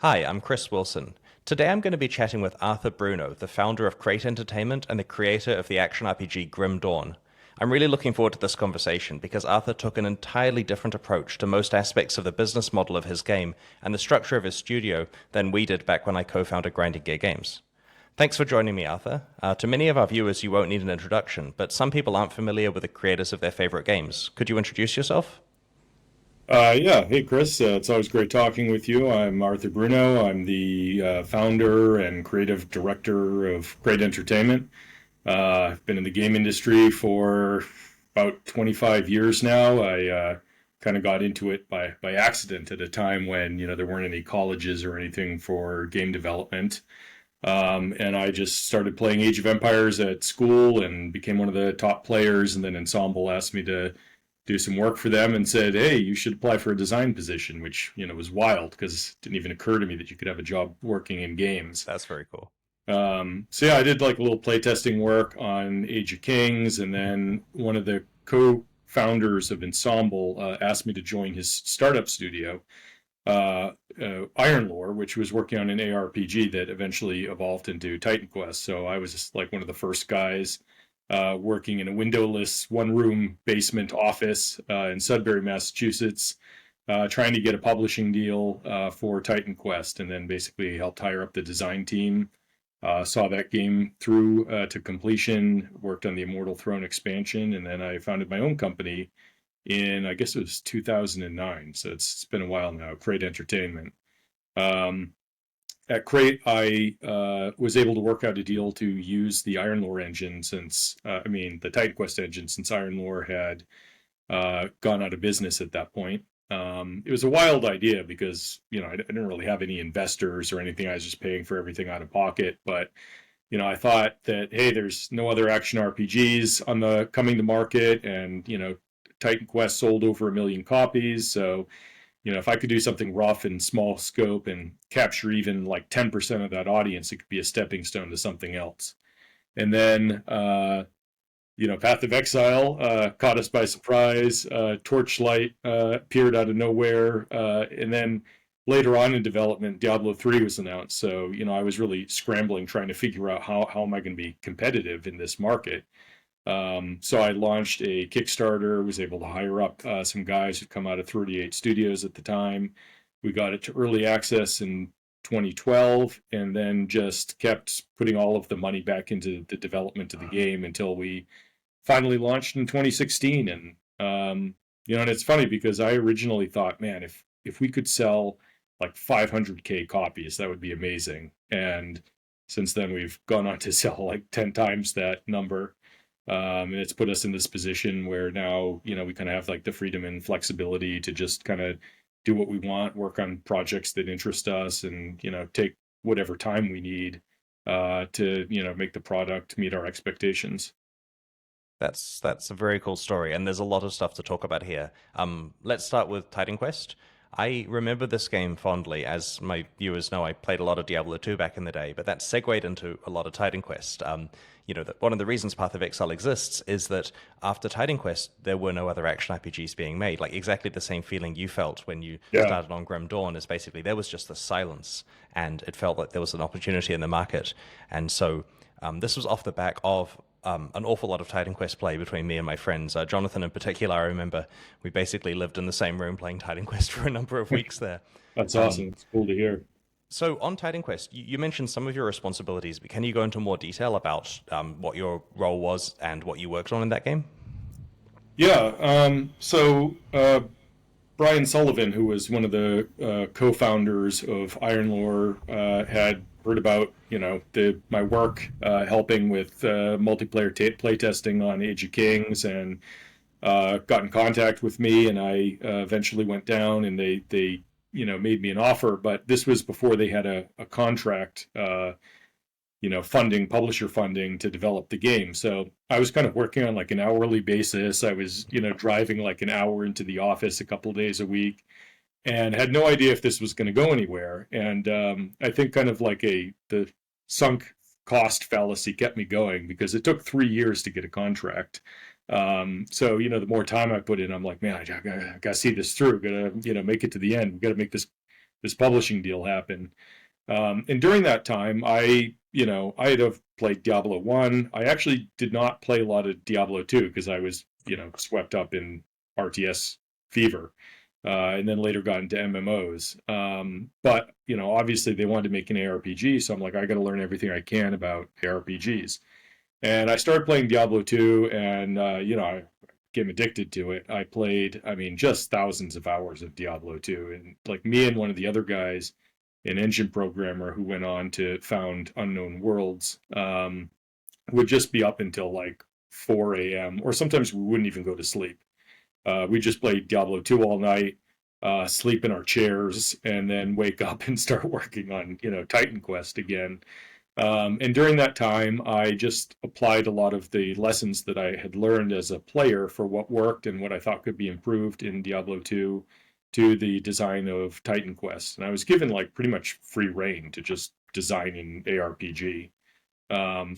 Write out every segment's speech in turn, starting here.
Hi, I'm Chris Wilson. Today I'm going to be chatting with Arthur Bruno, the founder of Crate Entertainment and the creator of the action RPG Grim Dawn. I'm really looking forward to this conversation because Arthur took an entirely different approach to most aspects of the business model of his game and the structure of his studio than we did back when I co-founded Grinding Gear Games. Thanks for joining me, Arthur. To many of our viewers, you won't need an introduction, but some people aren't familiar with the creators of their favorite games. Could you introduce yourself? Yeah. Hey, Chris. It's always great talking with you. I'm Arthur Bruno. I'm the founder and creative director of Great Entertainment. I've been in the game industry for about 25 years now. I kind of got into it by accident at a time when, there weren't any colleges or anything for game development. And I just started playing Age of Empires at school and became one of the top players. And then Ensemble asked me to do some work for them and said, "Hey, you should apply for a design position," which was wild because it didn't even occur to me that you could have a job working in games. That's very cool. So yeah, I did like a little playtesting work on Age of Kings, and then one of the co-founders of Ensemble asked me to join his startup studio, Iron Lore, which was working on an ARPG that eventually evolved into Titan Quest. So I was just like one of the first guys working in a windowless one-room basement office in Sudbury, Massachusetts, trying to get a publishing deal for Titan Quest, and then basically helped hire up the design team. Saw that game through to completion, worked on the Immortal Throne expansion, and then I founded my own company in, I guess it was 2009. So it's been a while now, Crate Entertainment. Um, at Crate, I was able to work out a deal to use the Iron Lore engine the Titan Quest engine, since Iron Lore had gone out of business at that point. It was a wild idea because, I didn't really have any investors or anything. I was just paying for everything out of pocket. But, I thought that, hey, there's no other action RPGs coming to market. And, Titan Quest sold over 1 million copies. So, if I could do something rough and small scope and capture even like 10% of that audience, it could be a stepping stone to something else. And then, Path of Exile caught us by surprise. Torchlight appeared out of nowhere. And then later on in development, Diablo 3 was announced. So, I was really scrambling, trying to figure out how am I going to be competitive in this market. So I launched a Kickstarter, was able to hire up some guys who'd come out of 38 Studios at the time. We got it to early access in 2012, and then just kept putting all of the money back into the development of the game until we finally launched in 2016. And it's funny because I originally thought, man, if we could sell like 500K copies, that would be amazing. And since then, we've gone on to sell like 10 times that number. And it's put us in this position where now, we kind of have like the freedom and flexibility to just kind of do what we want, work on projects that interest us, and, take whatever time we need to, make the product meet our expectations. That's a very cool story, and there's a lot of stuff to talk about here. Let's start with Titan Quest. I remember this game fondly. As my viewers know, I played a lot of Diablo 2 back in the day, but that segued into a lot of Titan Quest. One of the reasons Path of Exile exists is that after Titan Quest, there were no other action RPGs being made. Like exactly the same feeling you felt when you Yeah. started on Grim Dawn is basically there was just the silence, and it felt like there was an opportunity in the market. And so this was off the back of an awful lot of Titan Quest play between me and my friends. Jonathan, in particular, I remember we basically lived in the same room playing Titan Quest for a number of weeks there. That's Um, awesome. It's cool to hear. so on Titan Quest, you mentioned some of your responsibilities, but can you go into more detail about what your role was and what you worked on in that game? Yeah. So Brian Sullivan, who was one of the co-founders of Iron Lore, had heard about my work helping with multiplayer playtesting on Age of Kings, and got in contact with me, and I eventually went down, and they made me an offer. But this was before they had a contract. Publisher funding to develop the game. So I was kind of working on like an hourly basis. I was, driving like an hour into the office a couple of days a week, and had no idea if this was going to go anywhere. And I think kind of like the sunk cost fallacy kept me going because it took 3 years to get a contract. So, the more time I put in, I'm like, man, I gotta see this through. Gotta, make it to the end. We gotta make this this publishing deal happen. And during that time, I had have played Diablo 1. I actually did not play a lot of Diablo 2 because I was, swept up in RTS fever, and then later got into MMOs. But, obviously they wanted to make an ARPG, so I'm like, I got to learn everything I can about ARPGs. And I started playing Diablo 2, and, I became addicted to it. I played, just thousands of hours of Diablo 2. And like me and one of the other guys, an engine programmer who went on to found Unknown Worlds, would just be up until like 4 a.m. Or sometimes we wouldn't even go to sleep. We just play Diablo 2 all night, sleep in our chairs, and then wake up and start working on, Titan Quest again. And during that time, I just applied a lot of the lessons that I had learned as a player for what worked and what I thought could be improved in Diablo 2 to the design of Titan Quest. And I was given like pretty much free reign to just design an ARPG.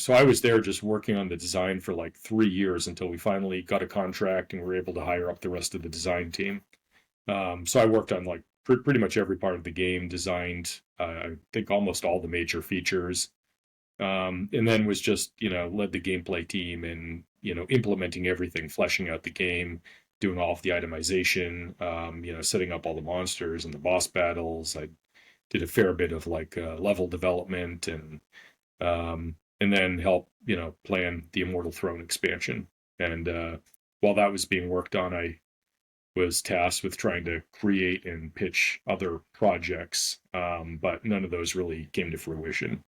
So I was there just working on the design for like 3 years until we finally got a contract and were able to hire up the rest of the design team. So I worked on like pretty much every part of the game, designed, I think, almost all the major features. And then was just, led the gameplay team and, implementing everything, fleshing out the game, doing all of the itemization, setting up all the monsters and the boss battles. I did a fair bit of like level development and then help, plan the Immortal Throne expansion. And while that was being worked on, I was tasked with trying to create and pitch other projects, but none of those really came to fruition.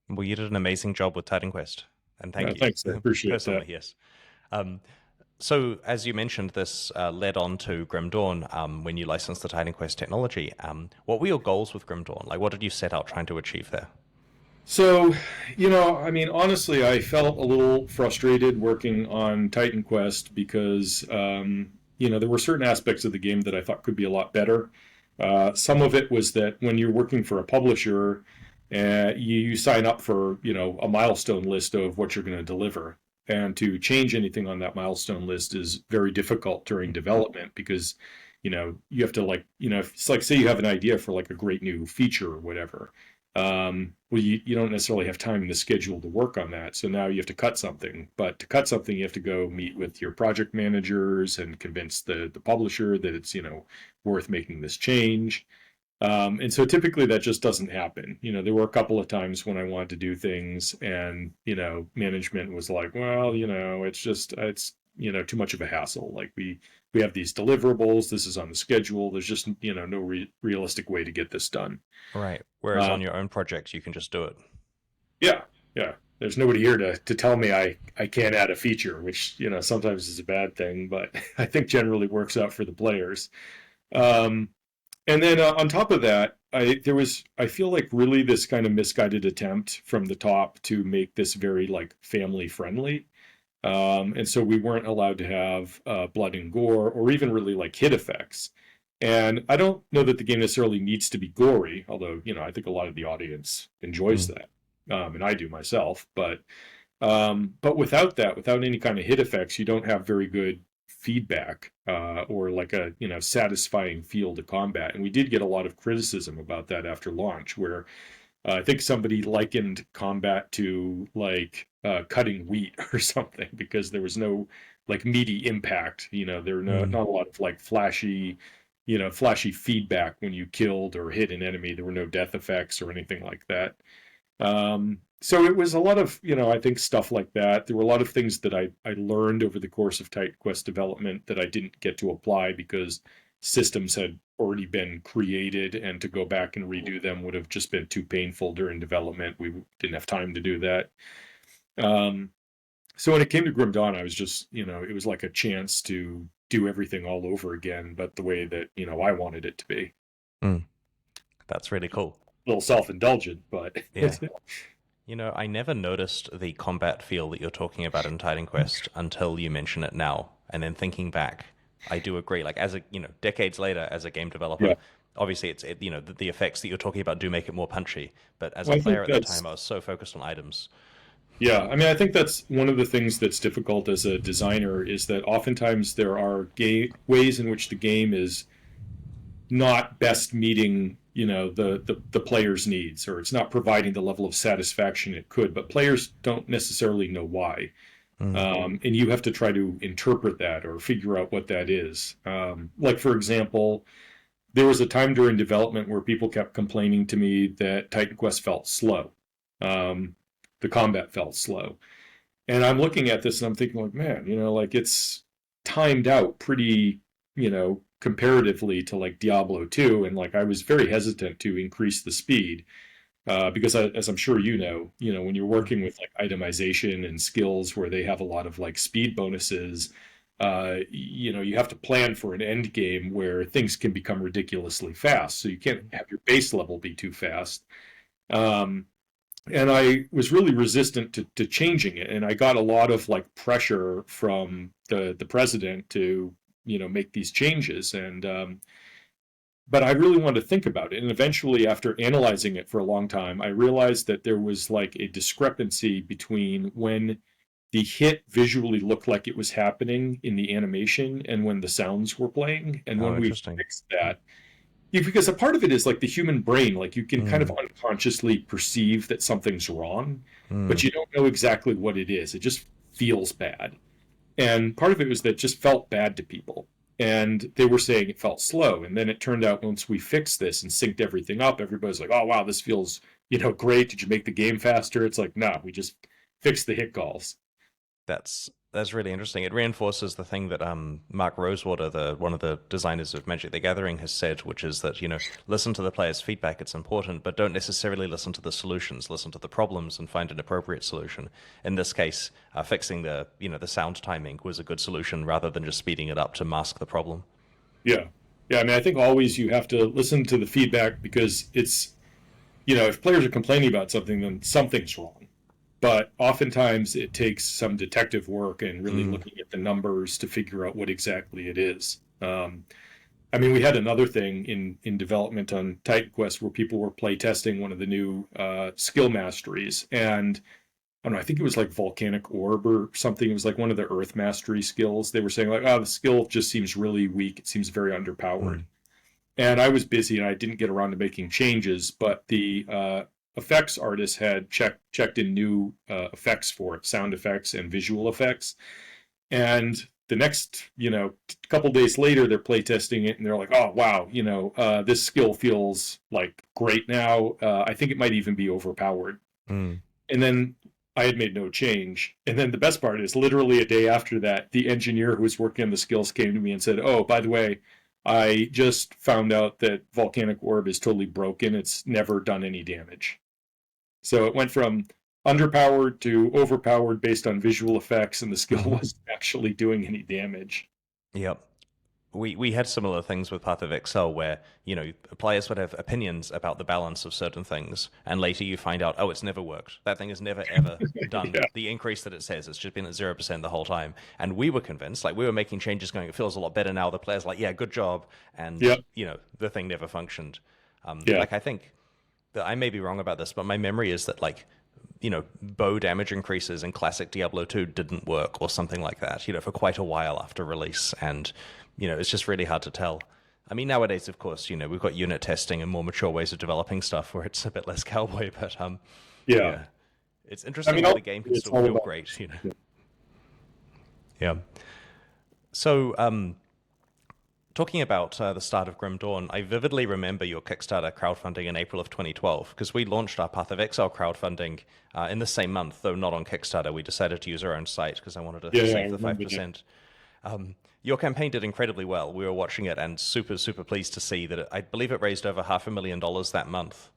Well, you did an amazing job with Titan Quest, and thank you. Thanks, I appreciate personally, that. yes. So, as you mentioned, this led on to Grim Dawn when you licensed the Titan Quest technology. What were your goals with Grim Dawn? Like, what did you set out trying to achieve there? So, honestly, I felt a little frustrated working on Titan Quest because, there were certain aspects of the game that I thought could be a lot better. Some of it was that when you're working for a publisher, you sign up for, a milestone list of what you're going to deliver. And to change anything on that milestone list is very difficult during development because, you have to it's like, say you have an idea for like a great new feature or whatever. Well, you don't necessarily have time in the schedule to work on that. So now you have to cut something. But to cut something, you have to go meet with your project managers and convince the publisher that it's, worth making this change. And so typically that just doesn't happen. There were a couple of times when I wanted to do things and, management was like, well, it's too much of a hassle. Like we have these deliverables. This is on the schedule. There's just, no realistic way to get this done. Right. Whereas on your own projects, you can just do it. Yeah. Yeah. There's nobody here to tell me I can't add a feature, which, sometimes is a bad thing, but I think generally works out for the players. And then on top of that, I feel like really this kind of misguided attempt from the top to make this very like family friendly. And so we weren't allowed to have blood and gore or even really like hit effects. And I don't know that the game necessarily needs to be gory, although, I think a lot of the audience enjoys that. And I do myself. But without that, without any kind of hit effects, you don't have very good feedback or like a satisfying feel to combat. And we did get a lot of criticism about that after launch, where I think somebody likened combat to like cutting wheat or something because there was no like meaty impact. There were not a lot of like flashy feedback when you killed or hit an enemy. There were no death effects or anything like that. So it was a lot of, I think stuff like that. There were a lot of things that I learned over the course of Titan Quest development that I didn't get to apply because systems had already been created, and to go back and redo them would have just been too painful during development. We didn't have time to do that. So when it came to Grim Dawn, I was just, it was like a chance to do everything all over again, but the way that, I wanted it to be. That's really cool. A little self-indulgent, but... Yeah. I never noticed the combat feel that you're talking about in Titan Quest until you mention it now. And then thinking back, I do agree. Like as a, decades later as a game developer, obviously it's, the effects that you're talking about do make it more punchy. But as a player at the time, I was so focused on items. Yeah, I think that's one of the things that's difficult as a designer is that oftentimes there are ways in which the game is not best meeting, the player's needs, or it's not providing the level of satisfaction it could, but players don't necessarily know why. And you have to try to interpret that or figure out what that is. Like, for example, there was a time during development where people kept complaining to me that Titan Quest felt slow. The combat felt slow. And I'm looking at this and I'm thinking, like, man, like it's timed out pretty, comparatively to like Diablo 2. And like I was very hesitant to increase the speed. Because as I'm sure when you're working with like itemization and skills where they have a lot of like speed bonuses, you have to plan for an end game where things can become ridiculously fast. So you can't have your base level be too fast. And I was really resistant to changing it. And I got a lot of like pressure from the president to, make these changes. But I really wanted to think about it. And eventually, after analyzing it for a long time, I realized that there was like a discrepancy between when the hit visually looked like it was happening in the animation and when the sounds were playing. And when we fixed that, because a part of it is like the human brain, like you can kind of unconsciously perceive that something's wrong, but you don't know exactly what it is. It just feels bad. And part of it was that it just felt bad to people. And they were saying it felt slow. And then it turned out once we fixed this and synced everything up, everybody's like, oh, wow, this feels, great. Did you make the game faster? It's like, no, we just fixed the hit calls. That's really interesting. It reinforces the thing that Mark Rosewater, one of the designers of Magic the Gathering, has said, which is that, listen to the player's feedback, it's important, but don't necessarily listen to the solutions. Listen to the problems and find an appropriate solution. In this case, fixing the sound timing was a good solution rather than just speeding it up to mask the problem. Yeah. Yeah, I mean, I think always you have to listen to the feedback because it's, if players are complaining about something, then something's wrong. But oftentimes it takes some detective work and really looking at the numbers to figure out what exactly it is. I mean, we had another thing in development on Titan Quest where people were play testing one of the new skill masteries. And I don't know, I think it was like Volcanic Orb or something. It was like one of the Earth Mastery skills. They were saying like, oh, the skill just seems really weak. It seems very underpowered. And I was busy and I didn't get around to making changes, but the effects artist had checked in new effects for it, sound effects and visual effects. And the next, couple days later, they're playtesting it and they're like, oh, wow, this skill feels like great now. I think it might even be overpowered. And then I had made no change. And then the best part is literally a day after that, the engineer who was working on the skills came to me and said, oh, by the way, I just found out that Volcanic Orb is totally broken. It's never done any damage. So it went from underpowered to overpowered based on visual effects, and the skill wasn't actually doing any damage. Yep. We had similar things with Path of Exile where, players would have opinions about the balance of certain things, and later you find out, oh, it's never worked. That thing has never, ever done the increase that it says. It's just been at 0% the whole time. And we were convinced, like we were making changes going, it feels a lot better now. The player's like, yeah, good job. And, the thing never functioned. Like I think that I may be wrong about this, but my memory is that like, bow damage increases in classic Diablo 2 didn't work or something like that, for quite a while after release. And, it's just really hard to tell. I mean, nowadays, of course, we've got unit testing and more mature ways of developing stuff where it's a bit less cowboy, but yeah. It's interesting how the game can still feel great, Yeah. So, talking about the start of Grim Dawn, I vividly remember your Kickstarter crowdfunding in April of 2012, because we launched our Path of Exile crowdfunding in the same month, though not on Kickstarter. We decided to use our own site because I wanted to save the 5%. Your campaign did incredibly well. We were watching it and super, super pleased to see that I believe it raised over $500,000 that month.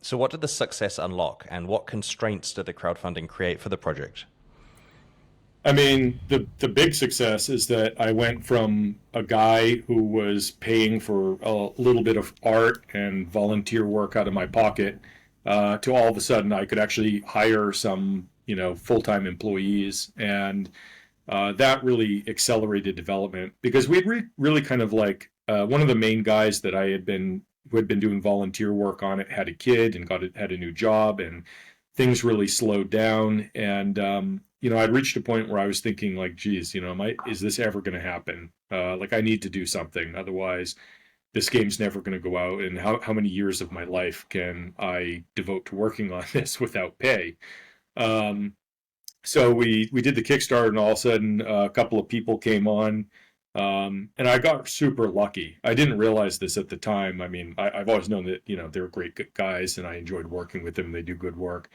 So what did the success unlock, and what constraints did the crowdfunding create for the project? I mean, the big success is that I went from a guy who was paying for a little bit of art and volunteer work out of my pocket to all of a sudden I could actually hire some, full-time employees. And that really accelerated development because we'd really kind of like one of the main guys that who had been doing volunteer work on it had a kid and had a new job, and things really slowed down. And I'd reached a point where I was thinking like, geez, is this ever going to happen? Like I need to do something. Otherwise this game's never going to go out, and how many years of my life can I devote to working on this without pay? Um, so we did the Kickstarter, and all of a sudden a couple of people came on, and I got super lucky. I didn't realize this at the time. I mean, I've always known that they're great guys, and I enjoyed working with them. They do good work,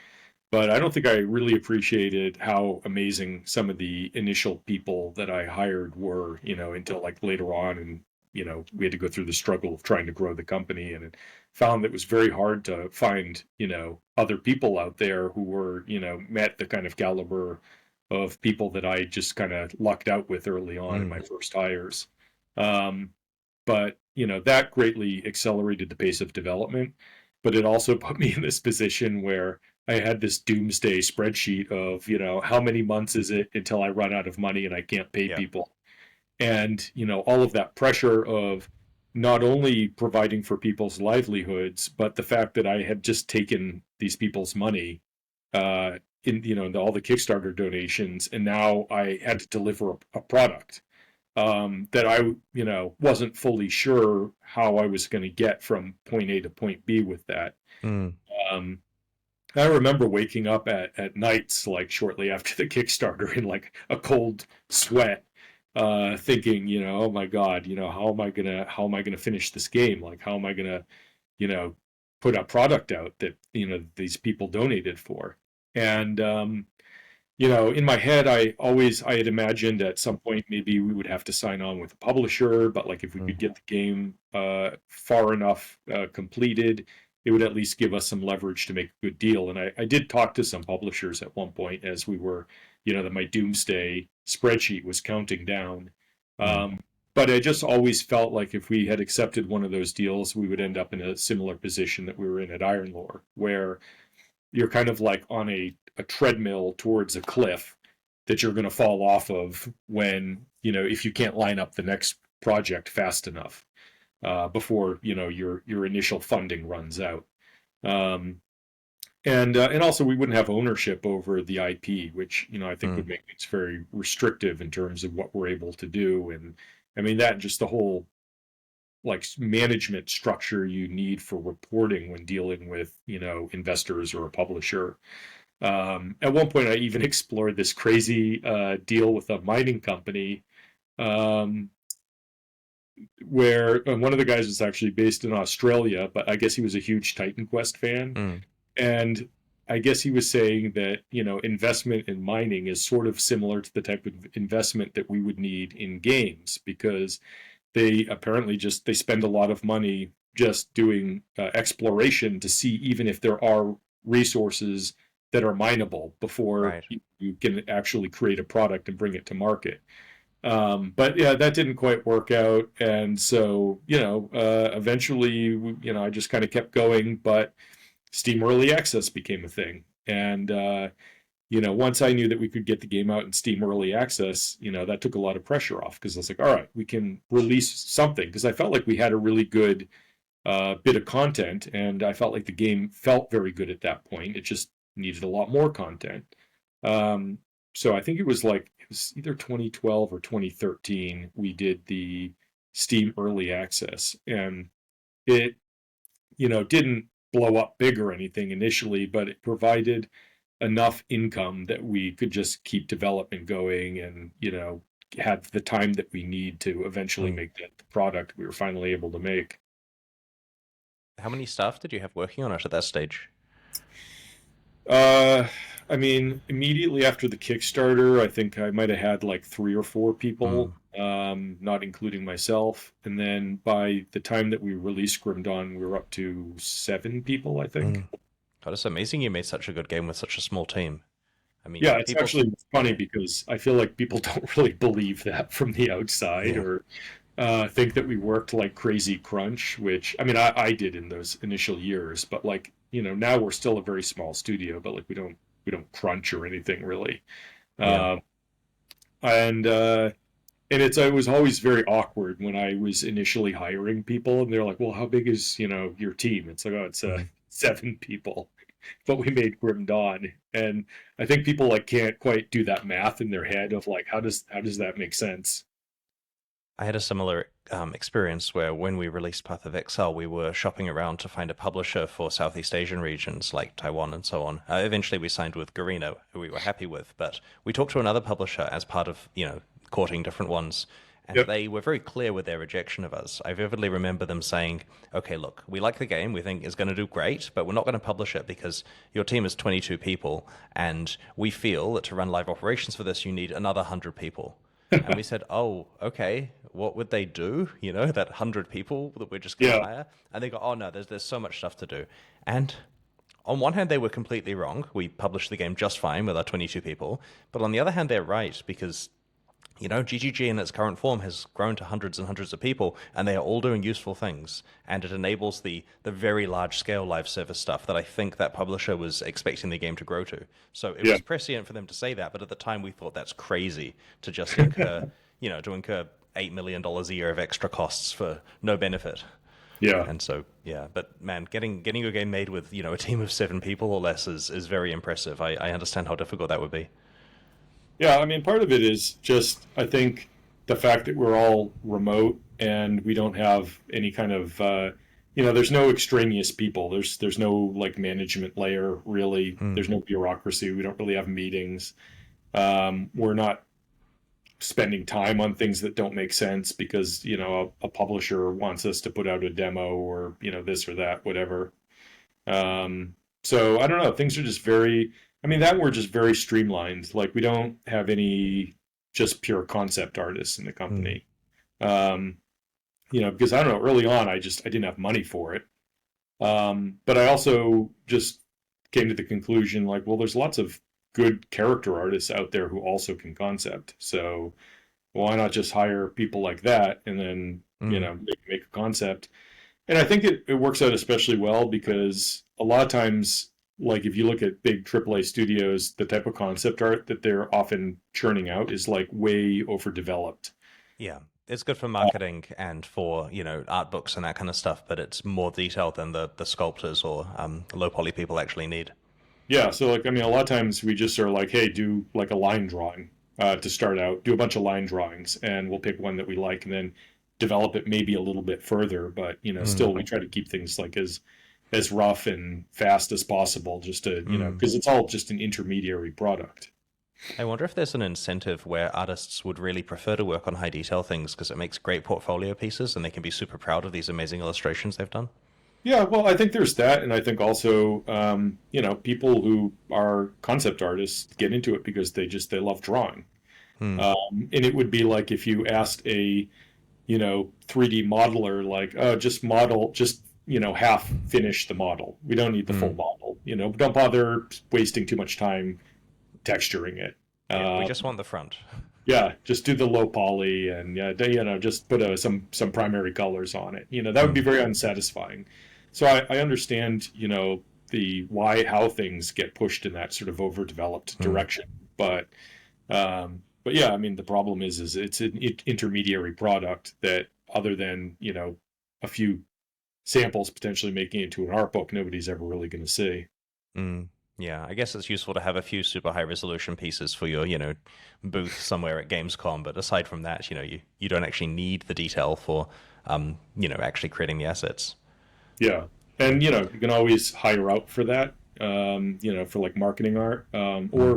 but I don't think I really appreciated how amazing some of the initial people that I hired were, until like later on. And, we had to go through the struggle of trying to grow the company, and it found that it was very hard to find, other people out there who were, met the kind of caliber of people that I just kind of lucked out with early on in my first hires. Um, but, that greatly accelerated the pace of development, but it also put me in this position where I had this doomsday spreadsheet of, how many months is it until I run out of money and I can't pay people. And, all of that pressure of not only providing for people's livelihoods, but the fact that I had just taken these people's money in all the Kickstarter donations, and now I had to deliver a product that I, wasn't fully sure how I was going to get from point A to point B with that. Mm. I remember waking up at nights, like shortly after the Kickstarter, in like a cold sweat, thinking, oh my God, how am I gonna finish this game? Like, how am I gonna, you know, put a product out that these people donated for? And in my head, I had imagined at some point maybe we would have to sign on with a publisher, but like if we could get the game far enough completed, it would at least give us some leverage to make a good deal. And I did talk to some publishers at one point as we were, that my doomsday spreadsheet was counting down. But I just always felt like if we had accepted one of those deals, we would end up in a similar position that we were in at Ironlore, where you're kind of like on a treadmill towards a cliff that you're going to fall off of when, if you can't line up the next project fast enough before, your initial funding runs out. And also we wouldn't have ownership over the IP, which, I think would make things very restrictive in terms of what we're able to do. And I mean, that just the whole like management structure you need for reporting when dealing with, investors or a publisher. At one point, I even explored this crazy deal with a mining company where one of the guys was actually based in Australia, but I guess he was a huge Titan Quest fan. And I guess he was saying that, investment in mining is sort of similar to the type of investment that we would need in games, because they apparently they spend a lot of money just doing exploration to see even if there are resources that are mineable before you can actually create a product and bring it to market. But yeah, that didn't quite work out. And so, eventually, I just kind of kept going, but Steam Early Access became a thing. And, once I knew that we could get the game out in Steam Early Access, that took a lot of pressure off, because I was like, all right, we can release something. Because I felt like we had a really good bit of content, and I felt like the game felt very good at that point. It just needed a lot more content. So I think it was either 2012 or 2013 we did the Steam Early Access, and it didn't blow up big or anything initially, but it provided enough income that we could just keep development going, and had the time that we need to eventually make the product we were finally able to make. How many staff did you have working on it at that stage? I mean, immediately after the Kickstarter, I think I might have had like 3 or 4 people, not including myself. And then by the time that we released Grim Dawn, we were up to 7 people, I think. God, it's amazing you made such a good game with such a small team. I mean, yeah, it's actually funny because I feel like people don't really believe that from the outside, or think that we worked like crazy crunch, which I mean, I did in those initial years, but like, now we're still a very small studio, but like we don't crunch or anything really. And it was always very awkward when I was initially hiring people, and they're like, well, how big is, your team? It's like, oh, it's 7 people, but we made Grim Dawn. And I think people like can't quite do that math in their head of like, how does that make sense? I had a similar experience where when we released Path of Exile, we were shopping around to find a publisher for Southeast Asian regions like Taiwan and so on. Eventually, we signed with Garino, who we were happy with, but we talked to another publisher as part of, courting different ones, and Yep. they were very clear with their rejection of us. I vividly remember them saying, okay, look, we like the game, we think it's going to do great, but we're not going to publish it because your team is 22 people, and we feel that to run live operations for this, you need another 100 people. And we said, oh, okay, what would they do? That 100 people that we're just going to Yeah. hire? And they go, oh, no, there's so much stuff to do. And on one hand, they were completely wrong. We published the game just fine with our 22 people. But on the other hand, they're right because GGG in its current form has grown to hundreds and hundreds of people, and they are all doing useful things. And it enables the very large scale live service stuff that I think that publisher was expecting the game to grow to. So it Yeah. was prescient for them to say that, but at the time we thought that's crazy to just incur, $8 million a year of extra costs for no benefit. Yeah. And so, yeah, but man, getting your game made with, a team of 7 people or less is very impressive. I understand how difficult that would be. Yeah, I mean, part of it is just, I think, the fact that we're all remote and we don't have any kind of, there's no extraneous people. There's no like management layer really. Mm. There's no bureaucracy. We don't really have meetings. We're not spending time on things that don't make sense because a publisher wants us to put out a demo or this or that, whatever. So I don't know. Things are just very. I mean, that we're just very streamlined. Like we don't have any just pure concept artists in the Mm. company. Um, because I don't know. Early on, I didn't have money for it. But I also just came to the conclusion like, well, there's lots of good character artists out there who also can concept. So why not just hire people like that and then Mm. make a concept? And I think it works out especially well because a lot of times, like if you look at big AAA studios, the type of concept art that they're often churning out is like way overdeveloped. Yeah, it's good for marketing and for, art books and that kind of stuff, but it's more detailed than the sculptors or low poly people actually need. Yeah, so like I mean, a lot of times we just are like, hey, do like a line drawing to start out, do a bunch of line drawings, and we'll pick one that we like, and then develop it maybe a little bit further. But Mm. still we try to keep things like as rough and fast as possible, just to Mm. because it's all just an intermediary product. I wonder if there's an incentive where artists would really prefer to work on high detail things because it makes great portfolio pieces and they can be super proud of these amazing illustrations they've done. Yeah, well, I think there's that, and I think also, people who are concept artists get into it because they love drawing. Hmm. And it would be like if you asked a, 3D modeler, like, oh, just model, just half finish the model. We don't need the full Hmm. model. Don't bother wasting too much time texturing it. Yeah, we Uh, just want the front. yeah, just do the low poly and just put some primary colors on it. That would Hmm. be very unsatisfying. So I understand, the why how things get pushed in that sort of overdeveloped Hmm. direction. But yeah, I mean the problem is it's an intermediary product that other than a few samples potentially making it into an art book, nobody's ever really going to see. Mm. Yeah, I guess it's useful to have a few super high resolution pieces for your, booth somewhere at Gamescom. But aside from that, you don't actually need the detail for, actually creating the assets. Yeah, and you can always hire out for that. For like marketing art, or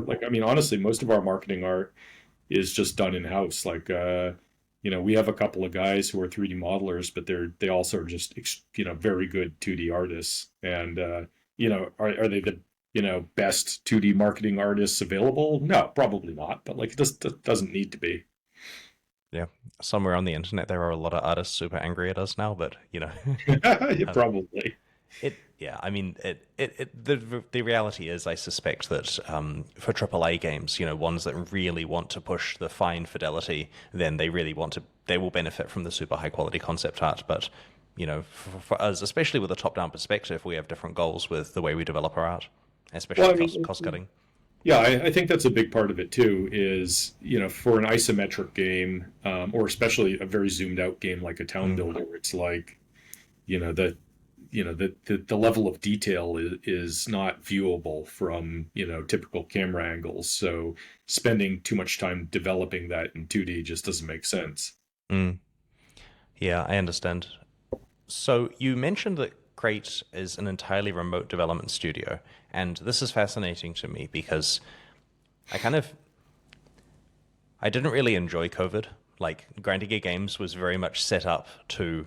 Mm. like I mean, honestly, most of our marketing art is just done in house. Like, we have a couple of guys who are 3D modelers, but they also are just very good 2D artists. And are they the best 2D marketing artists available? No, probably not. But like, it just doesn't need to be. Yeah, somewhere on the internet there are a lot of artists super angry at us now, but Yeah, uh, probably. yeah, I mean, the reality is, I suspect that for AAA games, ones that really want to push the fine fidelity, then they will benefit from the super high quality concept art. But for us, especially with a top down perspective, we have different goals with the way we develop our art, especially Well, I cost mean, cutting. yeah, I think that's a big part of it too. Is for an isometric game, or especially a very zoomed out game like a town Mm, builder, it's like that the level of detail is not viewable from typical camera angles. So spending too much time developing that in 2D just doesn't make sense. mm. Yeah, I understand. So you mentioned that Crate is an entirely remote development studio, and this is fascinating to me because I kind of I didn't really enjoy COVID. Like Grinding Gear Games was very much set up to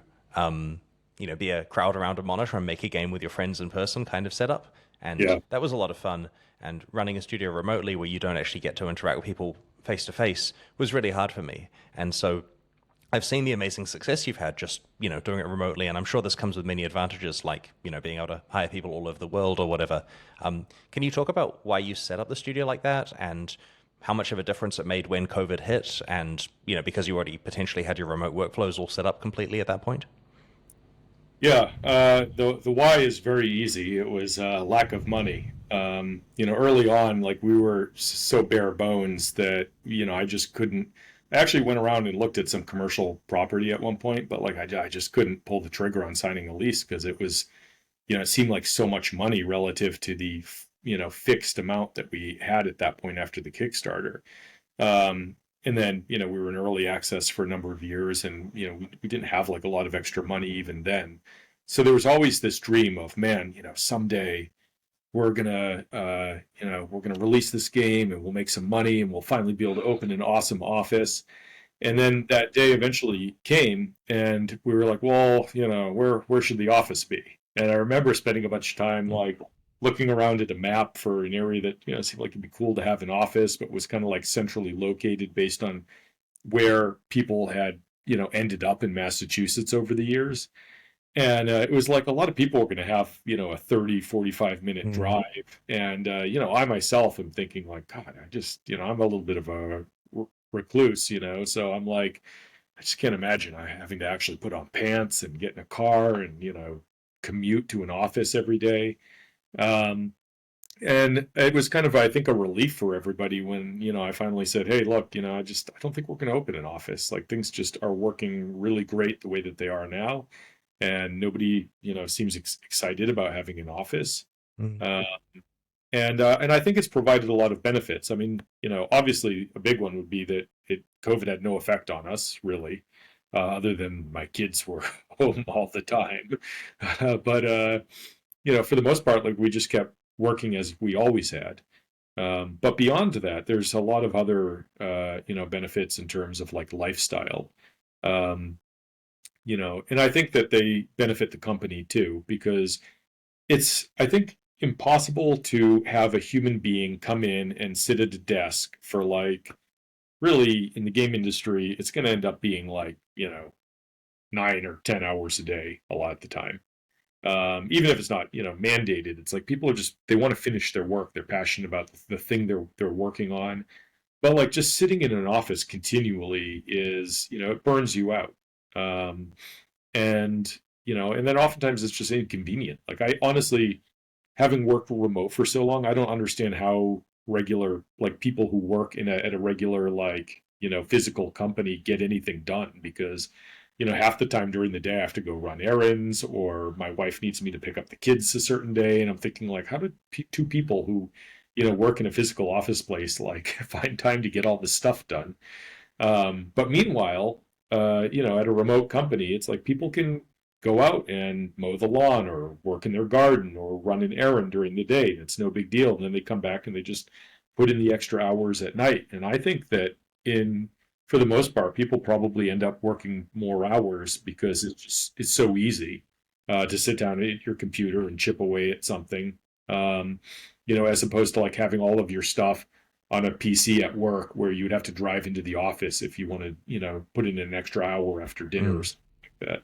be a crowd around a monitor and make a game with your friends in person kind of setup. And Yeah. that was a lot of fun. And running a studio remotely where you don't actually get to interact with people face to face was really hard for me. And so I've seen the amazing success you've had just, doing it remotely, and I'm sure this comes with many advantages, like, being able to hire people all over the world or whatever. Can you talk about why you set up the studio like that and how much of a difference it made when COVID hit and, because you already potentially had your remote workflows all set up completely at that point? Yeah, the why is very easy. It was lack of money. Early on, like we were so bare bones that I just couldn't. I actually went around and looked at some commercial property at one point, but like I just couldn't pull the trigger on signing a lease because it was, it seemed like so much money relative to the fixed amount that we had at that point after the Kickstarter. And then, we were in early access for a number of years and, we didn't have like a lot of extra money even then. So there was always this dream of, man, someday we're gonna release this game and we'll make some money and we'll finally be able to open an awesome office. And then that day eventually came and we were like, well, where should the office be? And I remember spending a bunch of time like looking around at a map for an area that, seemed like it'd be cool to have an office, but was kind of like centrally located based on where people had, ended up in Massachusetts over the years. And it was like a lot of people were going to have, a 30-45 minute Mm. drive. And, I myself am thinking like, God, I'm a little bit of a recluse, so I'm like, I just can't imagine I having to actually put on pants and get in a car and, commute to an office every day. Um, and it was kind of, I think, a relief for everybody when, I finally said, hey, look, I don't think we're going to open an office. Like things just are working really great the way that they are now. And nobody, seems excited about having an office. Mm. Uh, and I think it's provided a lot of benefits. I mean, obviously a big one would be that COVID had no effect on us really, other than my kids were home all the time. But for the most part, like we just kept working as we always had. But beyond that, there's a lot of other, benefits in terms of like lifestyle. Um, and I think that they benefit the company too, because it's, I think, impossible to have a human being come in and sit at a desk for like, really in the game industry, it's going to end up being like, 9 or 10 hours a day a lot of the time. Even if it's not, mandated, it's like people are just, they want to finish their work. They're passionate about the thing they're working on. But like just sitting in an office continually is, it burns you out. Um, and then oftentimes it's just inconvenient. Like I honestly, having worked remote for so long, I don't understand how regular, like people who work at a regular, like, physical company get anything done because, half the time during the day I have to go run errands or my wife needs me to pick up the kids a certain day. And I'm thinking like, how did two people who, work in a physical office place, like find time to get all this stuff done? But meanwhile, at a remote company, it's like people can go out and mow the lawn or work in their garden or run an errand during the day. It's no big deal. And then they come back and they just put in the extra hours at night. And I think that for the most part, people probably end up working more hours because it's so easy to sit down at your computer and chip away at something. As opposed to like having all of your stuff on a PC at work where you would have to drive into the office if you want to, put in an extra hour after dinner or Mm. something like that.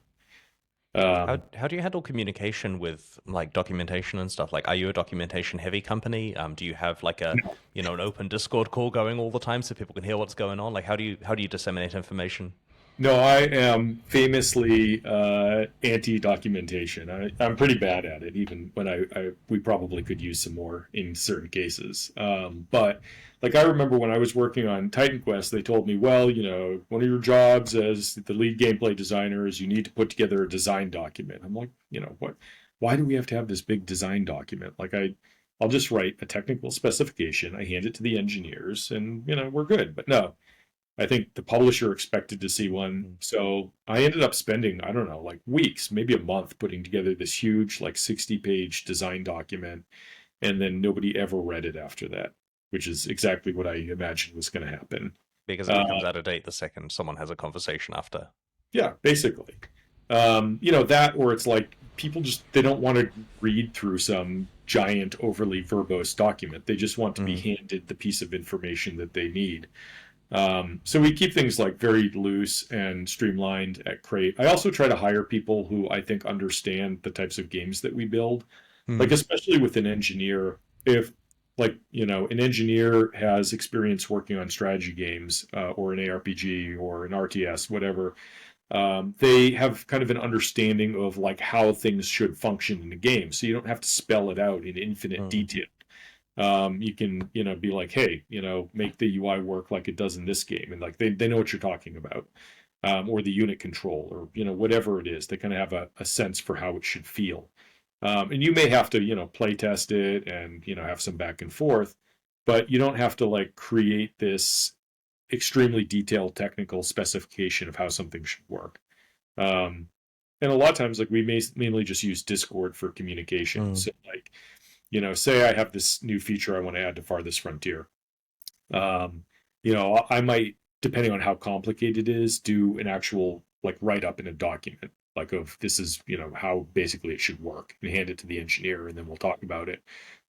How do you handle communication with like documentation and stuff? Like, are you a documentation heavy company? Do you have like an open Discord call going all the time so people can hear what's going on? Like, how do you disseminate information? No, I am famously anti-documentation. I'm pretty bad at it, even when we probably could use some more in certain cases. But like I remember when I was working on Titan Quest, they told me, well, one of your jobs as the lead gameplay designer is you need to put together a design document. I'm like, what? Why do we have to have this big design document? Like I'll just write a technical specification, I hand it to the engineers, and we're good. But no. I think the publisher expected to see one. Mm. So I ended up spending, I don't know, like weeks, maybe a month putting together this huge, like 60-page design document. And then nobody ever read it after that, which is exactly what I imagined was going to happen. Because it Uh, becomes out of date the second someone has a conversation after. yeah, basically. That, or it's like people just, they don't want to read through some giant, overly verbose document. They just want to be Mm. handed the piece of information that they need. So we keep things like very loose and streamlined at Crate. I also try to hire people who I think understand the types of games that we build. Like, Mm. especially with an engineer, if like, an engineer has experience working on strategy games, or an ARPG or an RTS, whatever, they have kind of an understanding of like how things should function in a game. So you don't have to spell it out in infinite Mm. detail. You can, be like, hey, make the UI work like it does in this game. And like they know what you're talking about. Or the unit control, or, whatever it is. They kind of have a sense for how it should feel. And you may have to, play test it and, have some back and forth, but you don't have to like create this extremely detailed technical specification of how something should work. Um, and a lot of times, like we mainly just use Discord for communication. Mm. So like, say I have this new feature I want to add to Farthest Frontier. Um, I might, depending on how complicated it is, do an actual like write up in a document, like of this is, how basically it should work, and hand it to the engineer, and then we'll talk about it.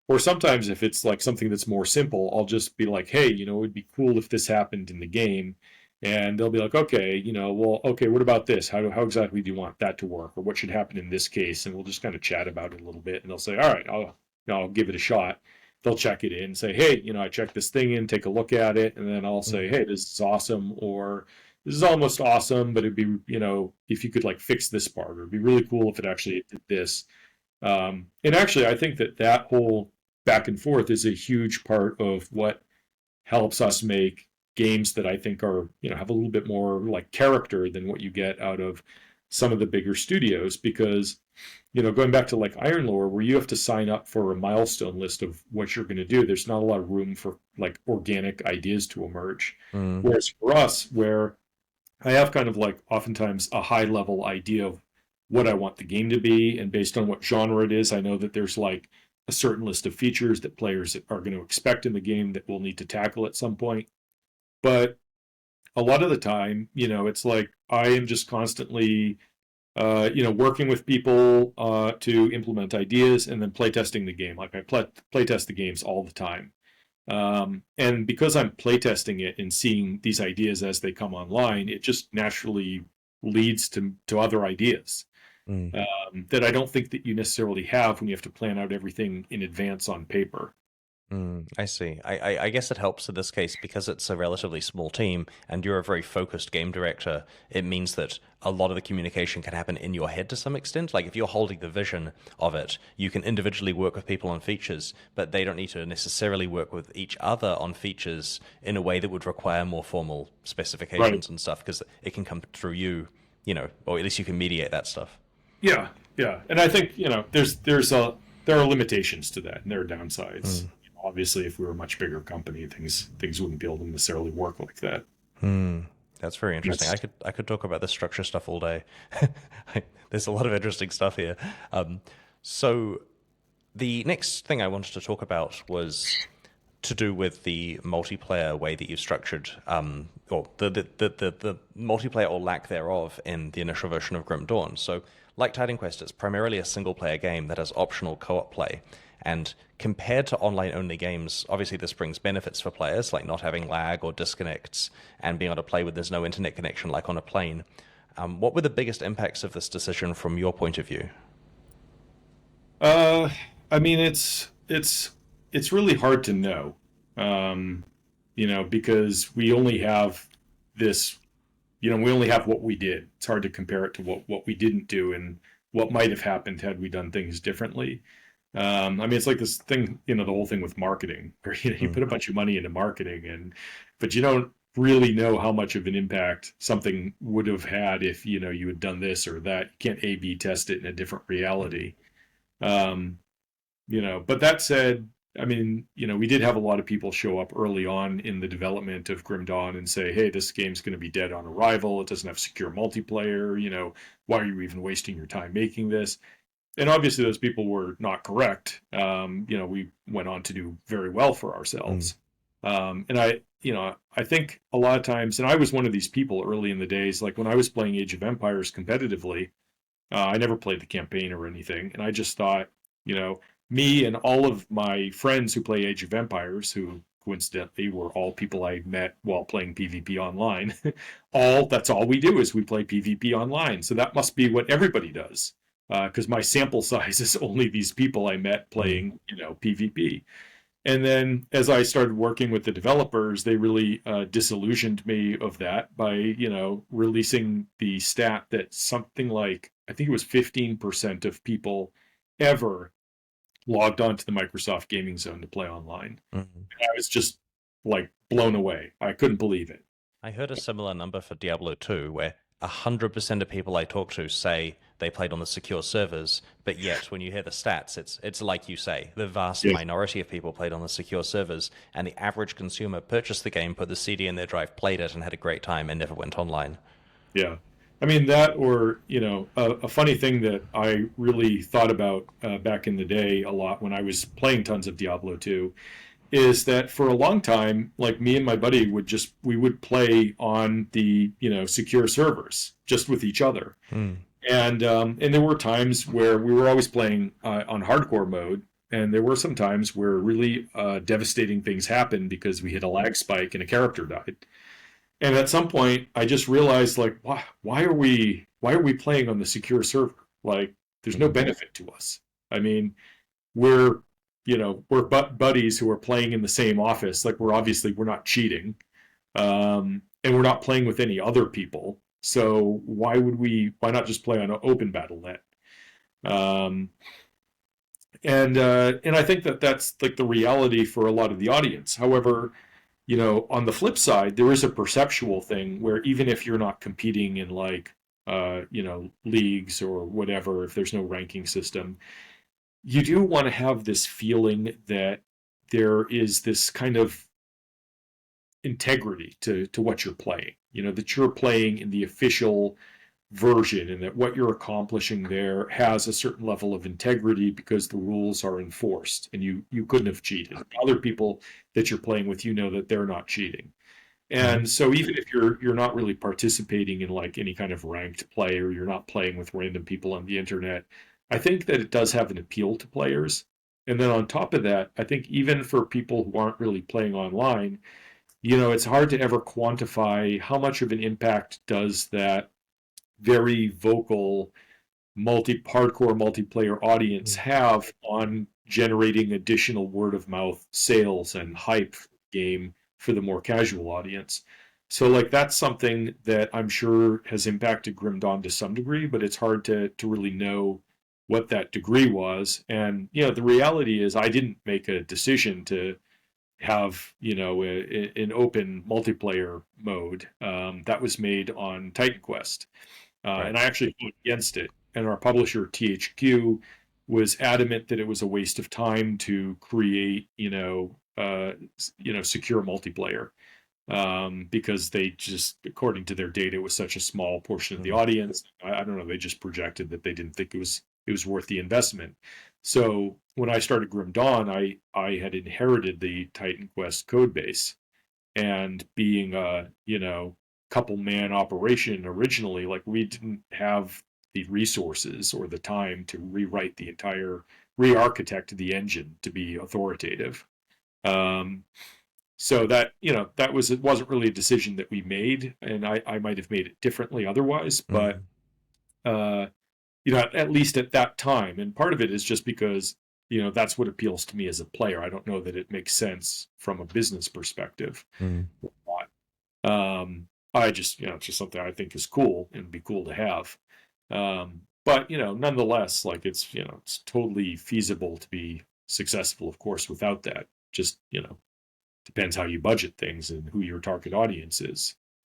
Or sometimes if it's like something that's more simple, I'll just be like, hey, it would be cool if this happened in the game. And they'll be like, okay, well, okay, what about this? How exactly do you want that to work? Or what should happen in this case? And we'll just kind of chat about it a little bit. And they'll say, all right, I'll give it a shot. They'll check it in and say, hey, I checked this thing in, take a look at it. And then I'll say, Mm. hey, this is awesome. Or this is almost awesome, but it'd be, if you could like fix this part, or it'd be really cool if it actually did this. And actually, I think that whole back and forth is a huge part of what helps us make games that I think are, have a little bit more like character than what you get out of some of the bigger studios. Because, going back to like Iron Lore, where you have to sign up for a milestone list of what you're going to do, there's not a lot of room for like organic ideas to emerge. Mm. Whereas for us, where I have kind of like oftentimes a high level idea of what I want the game to be, and based on what genre it is, I know that there's like a certain list of features that players are going to expect in the game that we'll need to tackle at some point. But a lot of the time, it's like I am just constantly, working with people to implement ideas, and then playtesting the game. Like I playtest the games all the time. And because I'm playtesting it and seeing these ideas as they come online, it just naturally leads to other ideas, Mm. that I don't think that you necessarily have when you have to plan out everything in advance on paper. Mm. I see. I guess it helps in this case because it's a relatively small team and you're a very focused game director. It means that a lot of the communication can happen in your head to some extent. Like if you're holding the vision of it, you can individually work with people on features, but they don't need to necessarily work with each other on features in a way that would require more formal Right. specifications and stuff because it can come through you, or at least you can mediate that stuff. Yeah. Yeah. And I think, there are limitations to that, and there are downsides. Mm. Obviously, if we were a much bigger company, things wouldn't be able to necessarily work like that. Hmm. That's very interesting. That's I could talk about the structure stuff all day. There's a lot of interesting stuff here. So the next thing I wanted to talk about was to do with the multiplayer way that you've structured, or the multiplayer or lack thereof in the initial version of Grim Dawn. So, like Tiding Quest, it's primarily a single player game that has optional co-op play. And compared to online-only games, obviously this brings benefits for players, like not having lag or disconnects, and being able to play when there's no internet connection, like on a plane. What were the biggest impacts of this decision from your point of view? uh I mean, it's really hard to know. Um, because we only have this, we only have what we did. It's hard to compare it to what we didn't do, and what might have happened had we done things differently. I mean, it's like this thing, the whole thing with marketing, where you Mm. put a bunch of money into marketing, but you don't really know how much of an impact something would have had if you had done this or that. You can't A/B test it in a different reality. Um, but that said, I mean, we did have a lot of people show up early on in the development of Grim Dawn and say, hey, this game's going to be dead on arrival. It doesn't have secure multiplayer. Why are you even wasting your time making this? And obviously, those people were not correct. We went on to do very well for ourselves. And I think a lot of times, and I was one of these people early in the days, like when I was playing Age of Empires competitively, I never played the campaign or anything. And I just thought, me and all of my friends who play Age of Empires, who coincidentally were all people I met while playing PvP online, that's all we do is we play PvP online. So that must be what everybody does. Because my sample size is only these people I met playing, PvP. And then as I started working with the developers, they really disillusioned me of that by, releasing the stat that something like, I think it was 15% of people ever logged onto the Microsoft Gaming Zone to play online. Mhm. I was just like blown away. I couldn't believe it. I heard a similar number for Diablo 2, where 100% of people I talk to say they played on the secure servers, but yet when you hear the stats, it's like you say, the vast Yeah. minority of people played on the secure servers, and the average consumer purchased the game, put the CD in their drive, played it, and had a great time, and never went online. Yeah. I mean, that, or, a funny thing that I really thought about back in the day a lot when I was playing tons of Diablo 2 is that for a long time, like me and my buddy we would play on the, secure servers just with each other. And there were times where we were always playing on hardcore mode. And there were some times where really devastating things happened because we hit a lag spike and a character died. And at some point, I just realized, like, why are we playing on the secure server? Like, there's no benefit to us. I mean, we're buddies who are playing in the same office. Like, we're not cheating, and we're not playing with any other people. So why not just play on an open battle net? Um, and I think that that's like the reality for a lot of the audience. However, on the flip side, there is a perceptual thing where even if you're not competing in like, leagues or whatever, if there's no ranking system, you do want to have this feeling that there is this kind of integrity to what you're playing, that you're playing in the official version and that what you're accomplishing there has a certain level of integrity because the rules are enforced and you couldn't have cheated. Other people that you're playing with, that they're not cheating. And so even if you're not really participating in like any kind of ranked play or you're not playing with random people on the internet, I think that it does have an appeal to players. And then on top of that, I think even for people who aren't really playing online, it's hard to ever quantify how much of an impact does that very vocal hardcore multiplayer audience have on generating additional word of mouth sales and hype for the game for the more casual audience. So like that's something that I'm sure has impacted Grim Dawn to some degree, but it's hard to really know what that degree was. And the reality is I didn't make a decision to have an open multiplayer mode that was made on Titan Quest. Right. And I actually voted against it. And our publisher, THQ, was adamant that it was a waste of time to create, secure multiplayer because they just, according to their data, it was such a small portion of the audience. I don't know. They just projected that they didn't think it was worth the investment. So when I started Grim Dawn, I had inherited the Titan Quest code base, and being a couple man operation originally, like we didn't have the resources or the time to rewrite the entire re-architect the engine to be authoritative. So that that was it wasn't really a decision that we made, and I might have made it differently otherwise, but at least at that time, and part of it is just because that's what appeals to me as a player. I don't know that it makes sense from a business perspective. I just, it's just something I think is cool and be cool to have. But, nonetheless, like it's totally feasible to be successful, of course, without that. Just, depends how you budget things and who your target audience is.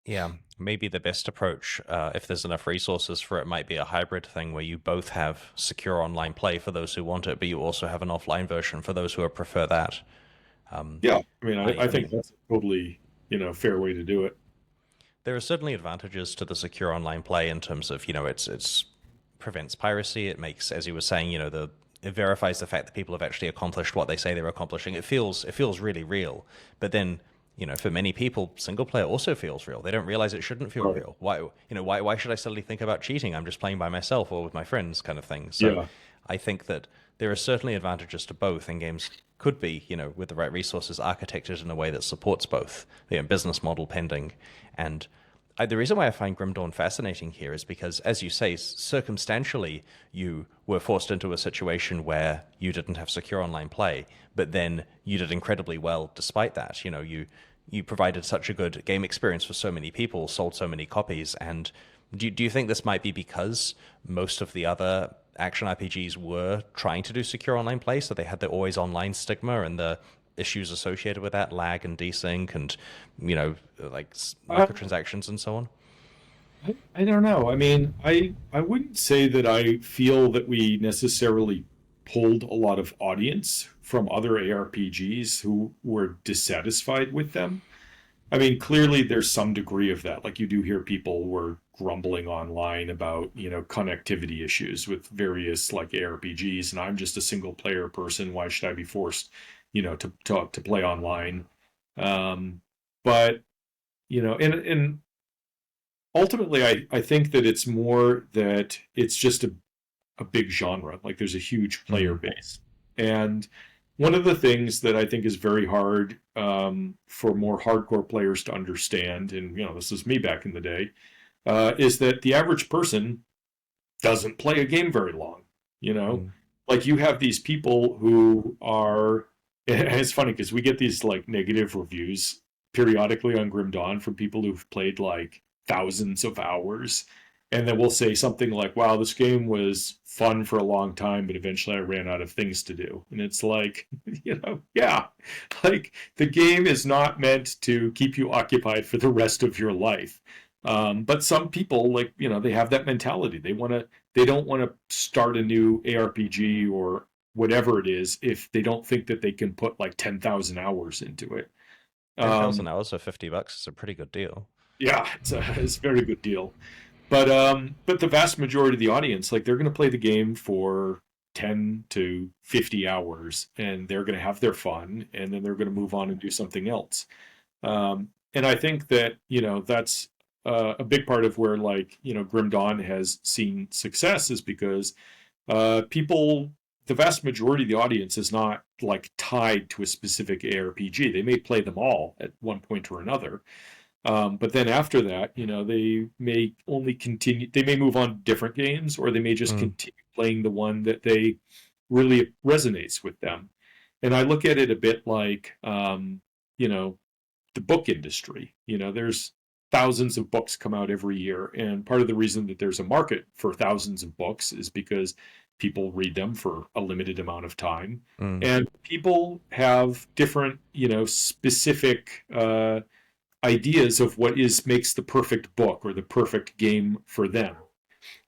Yeah, maybe the best approach, if there's enough resources for it, might be a hybrid thing where you both have secure online play for those who want it, but you also have an offline version for those who prefer that. Um, Yeah, I mean, I I think mean, that's a totally, fair way to do it. there are certainly advantages to the secure online play in terms of, it's prevents piracy. It makes, as you were saying, it verifies the fact that people have actually accomplished what they say they're accomplishing. It feels really real. But then, for many people, single player also feels real. They don't realize it shouldn't feel Right. real. Why should I suddenly think about cheating? I'm just playing by myself or with my friends, kind of thing. So Yeah. I think that there are certainly advantages to both, and games could be, with the right resources, architected in a way that supports both. The business model pending. And the reason why I find Grim Dawn fascinating here is because, as you say, circumstantially, you were forced into a situation where you didn't have secure online play, but then you did incredibly well despite that. You provided such a good game experience for so many people, sold so many copies, and do you think this might be because most of the other action RPGs were trying to do secure online play, so they had the always online stigma and the issues associated with that, lag and desync and, like Uh, microtransactions and so on? I don't know. I mean, I wouldn't say that I feel that we necessarily pulled a lot of audience from other ARPGs who were dissatisfied with them. I mean, clearly there's some degree of that. Like you do hear people were grumbling online about, connectivity issues with various like ARPGs, and I'm just a single player person. Why should I be forced, to play online? Um, but and ultimately, I think that it's more that it's just a big genre. Like there's a huge player Mm. base. And one of the things that I think is very hard for more hardcore players to understand, and this is me back in the day, is that the average person doesn't play a game very long. You know, Mm. like you have these people who are. It's funny because we get these like negative reviews periodically on Grim Dawn from people who've played like thousands of hours, and then we'll say something like, "Wow, this game was fun for a long time, but eventually I ran out of things to do." And it's like, yeah, like the game is not meant to keep you occupied for the rest of your life. But some people, like they have that mentality. They don't want to start a new ARPG or whatever it is if they don't think that they can put like 10,000 hours into it. 10,000 Um, hours for $50 is a pretty good deal. yeah, it's a very good deal. But the vast majority of the audience, like they're going to play the game for 10 to 50 hours, and they're going to have their fun, and then they're going to move on and do something else. And I think that that's a big part of where like Grim Dawn has seen success is because people, the vast majority of the audience is not like tied to a specific ARPG. They may play them all at one point or another, but then after that, they may only continue. They may move on to different games, or they may just Mm. continue playing the one that they really resonates with them. And I look at it a bit like, the book industry. There's thousands of books come out every year, and part of the reason that there's a market for thousands of books is because people read them for a limited amount of time, Mm. and people have different, specific ideas of what is makes the perfect book or the perfect game for them.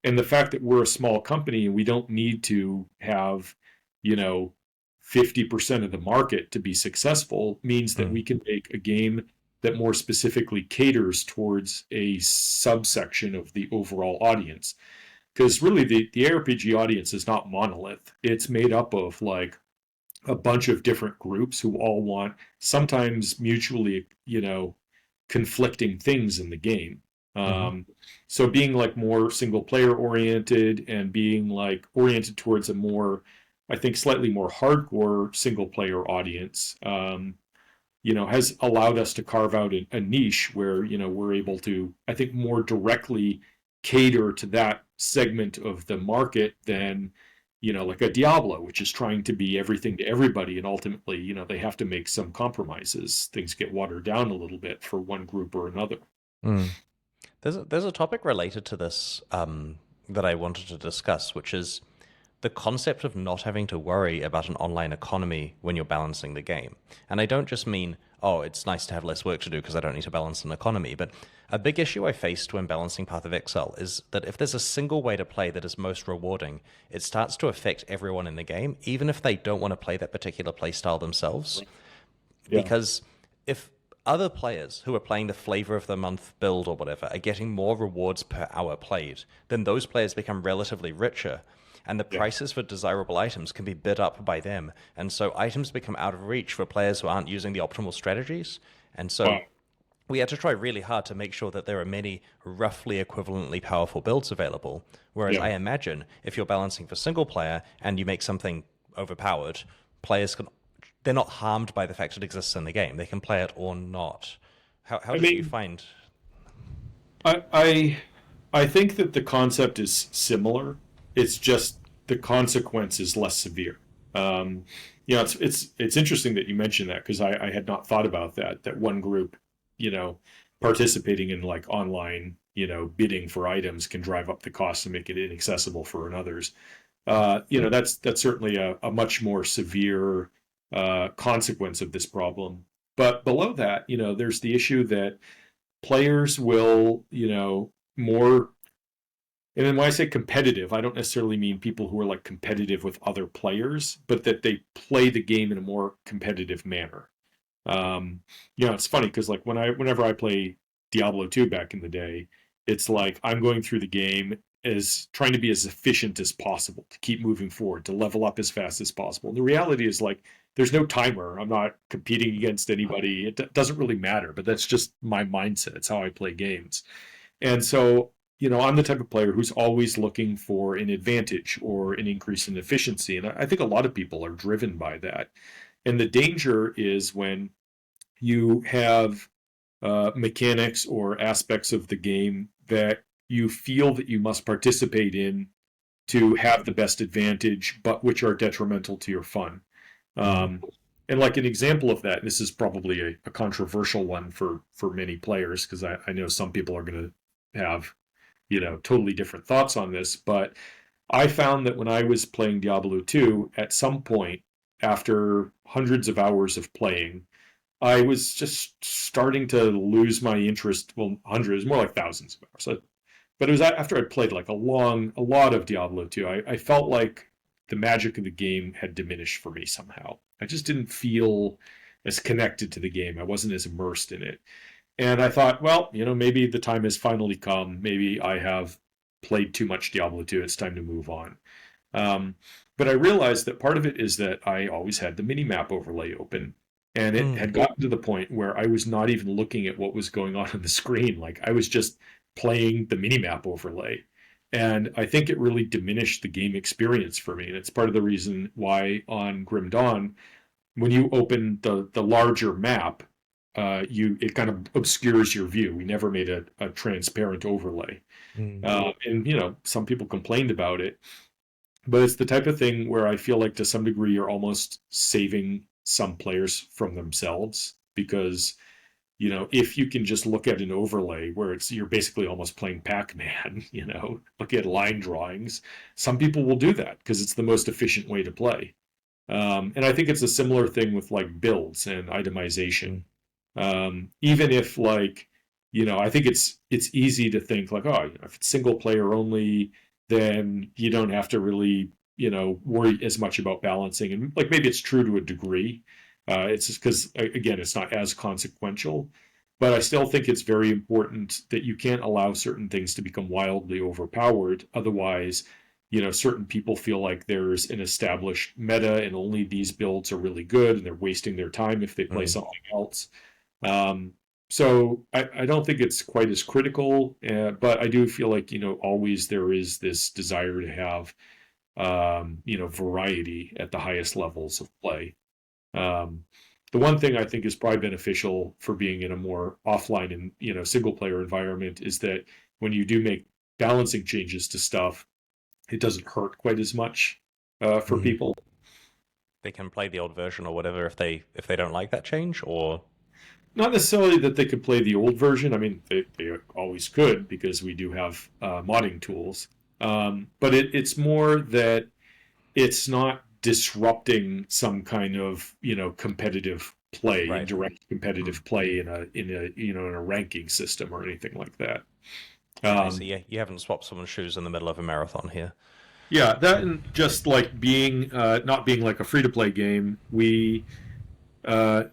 And the fact that we're a small company and we don't need to have, you know, 50% of the market to be successful means that Mm. we can make a game that more specifically caters towards a subsection of the overall audience. Because really, the ARPG audience is not monolith. It's made up of like a bunch of different groups who all want sometimes mutually, conflicting things in the game. Mm. Um, so being like more single player oriented and being like oriented towards a more, I think, slightly more hardcore single player audience, has allowed us to carve out a niche where we're able to, I think, more directly cater to that segment of the market than like a Diablo, which is trying to be everything to everybody, and ultimately, they have to make some compromises. Things get watered down a little bit for one group or another. Mm. There's a topic related to this that I wanted to discuss, which is the concept of not having to worry about an online economy when you're balancing the game. And I don't just mean oh, it's nice to have less work to do because I don't need to balance an economy. But a big issue I faced when balancing Path of Exile is that if there's a single way to play that is most rewarding, it starts to affect everyone in the game, even if they don't want to play that particular playstyle themselves. Yeah. Because if other players who are playing the flavor of the month build or whatever are getting more rewards per hour played, then those players become relatively richer, and the Yeah. prices for desirable items can be bid up by them. And so items become out of reach for players who aren't using the optimal strategies. And so Wow. we had to try really hard to make sure that there are many roughly equivalently powerful builds available. Whereas I Yeah. imagine if you're balancing for single player and you make something overpowered, players can they're not harmed by the fact it exists in the game. They can play it or not. How I did you mean, find? I think that the concept is similar. It's just the consequence is less severe. Um, it's interesting that you mentioned that because I had not thought about that. That one group, you know, participating in like online, bidding for items can drive up the cost and make it inaccessible for others. That's certainly a much more severe consequence of this problem. But below that, there's the issue that players will, more. And then when I say competitive, I don't necessarily mean people who are like competitive with other players, but that they play the game in a more competitive manner. It's funny because like whenever I play Diablo 2 back in the day, it's like I'm going through the game as trying to be as efficient as possible to keep moving forward, to level up as fast as possible. And the reality is like there's no timer. I'm not competing against anybody. It doesn't really matter, but that's just my mindset. It's how I play games. And so, I'm the type of player who's always looking for an advantage or an increase in efficiency. And I think a lot of people are driven by that. And the danger is when you have mechanics or aspects of the game that you feel that you must participate in to have the best advantage, but which are detrimental to your fun. Mm. Um, and like an example of that, this is probably a controversial one for many players because I know some people are going to have totally different thoughts on this. But I found that when I was playing Diablo 2, at some point after hundreds of hours of playing, I was just starting to lose my interest. Well, hundreds, more like thousands of hours. But it was after I'd played like a lot of Diablo 2. I felt like the magic of the game had diminished for me somehow. I just didn't feel as connected to the game. I wasn't as immersed in it. And I thought, well, maybe the time has finally come. Maybe I have played too much Diablo 2. It's time to move on. Um, but I realized that part of it is that I always had the minimap overlay open. And it Mm. had gotten to the point where I was not even looking at what was going on the screen. Like I was just playing the minimap overlay. And I think it really diminished the game experience for me. And it's part of the reason why on Grim Dawn, when you open the larger map, it kind of obscures your view. We never made a transparent overlay. Mm. And some people complained about it, but it's the type of thing where I feel like to some degree you're almost saving some players from themselves because if you can just look at an overlay where you're basically almost playing Pac-Man, look at line drawings, some people will do that because it's the most efficient way to play. And I think it's a similar thing with like builds and itemization. Mm. Even if like, I think it's easy to think like, oh, if it's single player only, then you don't have to really, worry as much about balancing. And like maybe it's true to a degree. It's just because again, it's not as consequential. But I still think it's very important that you can't allow certain things to become wildly overpowered. Otherwise, certain people feel like there's an established meta and only these builds are really good and they're wasting their time if they play Mm. something else. Um, so I don't think it's quite as critical, but I do feel like, always there is this desire to have, variety at the highest levels of play. Um, the one thing I think is probably beneficial for being in a more offline and, single player environment is that when you do make balancing changes to stuff, it doesn't hurt quite as much for Mm. people. They can play the old version or whatever if they don't like that change, or Not necessarily that they could play the old version. I mean, they always could because we do have modding tools. But it's more that it's not disrupting some kind of competitive play in Right. direct Mm. competitive play in a ranking system or anything like that. I see. Um, Yeah, you haven't swapped someone's shoes in the middle of a marathon here. yeah, that and just like being not being like a free to play game, we uh,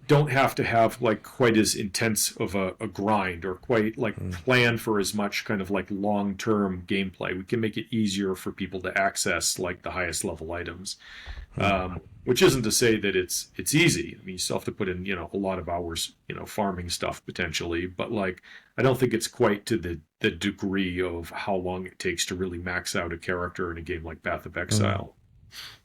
don't have to have like quite as intense of a grind or quite like Mm. plan for as much kind of like long term gameplay. We can make it easier for people to access like the highest level items. Mm. Which isn't to say that it's easy. I mean, you still have to put in a lot of hours farming stuff potentially, but like I don't think it's quite to the degree of how long it takes to really max out a character in a game like Path of Mm. Exile.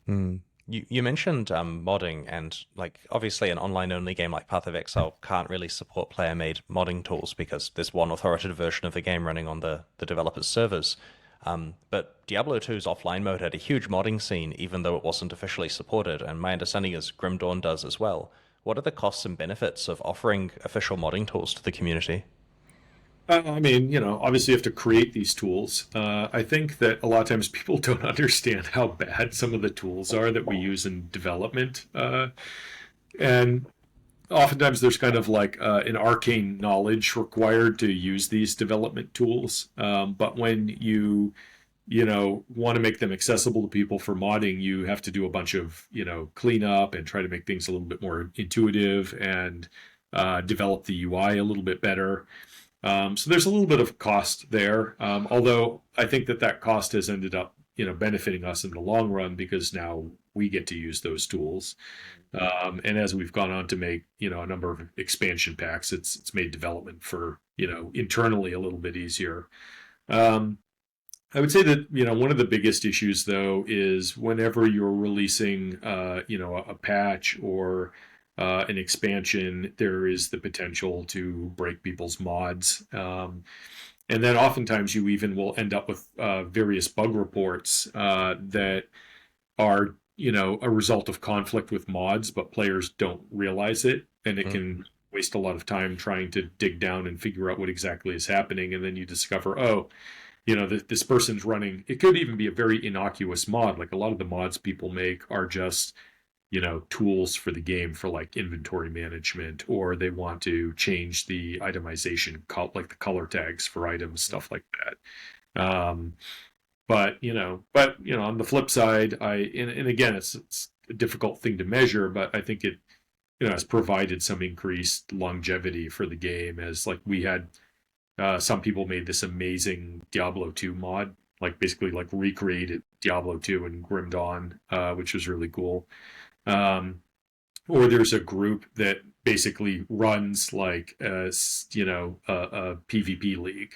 Mm. You mentioned modding, and like obviously an online only game like Path of Exile can't really support player made modding tools because there's one authoritative version of the game running on the developer's servers. But Diablo 2's offline mode had a huge modding scene, even though it wasn't officially supported, and my understanding is Grim Dawn does as well. What are the costs and benefits of offering official modding tools to the community? I mean, obviously you have to create these tools. I think that a lot of times people don't understand how bad some of the tools are that we use in development. And oftentimes there's kind of like an arcane knowledge required to use these development tools. But when you want to make them accessible to people for modding, you have to do a bunch of cleanup and try to make things a little bit more intuitive and develop the UI a little bit better. So there's a little bit of cost there, although I think that cost has ended up benefiting us in the long run because now we get to use those tools. And as we've gone on to make a number of expansion packs, it's made development for internally a little bit easier. Um, I would say that one of the biggest issues though is whenever you're releasing a patch or an expansion, there is the potential to break people's mods. And then oftentimes you even will end up with various bug reports that are a result of conflict with mods, but players don't realize it, and it Mm. can waste a lot of time trying to dig down and figure out what exactly is happening, and then you discover, oh, this person's running. It could even be a very innocuous mod. Like a lot of the mods people make are just tools for the game for like inventory management, or they want to change the itemization, like the color tags for items, stuff like that. But on the flip side, and again, it's a difficult thing to measure, but I think it has provided some increased longevity for the game. As like we had some people made this amazing Diablo 2 mod, like basically like recreated Diablo 2 and Grim Dawn, which was really cool. Um, or there's a group that basically runs like a PvP league,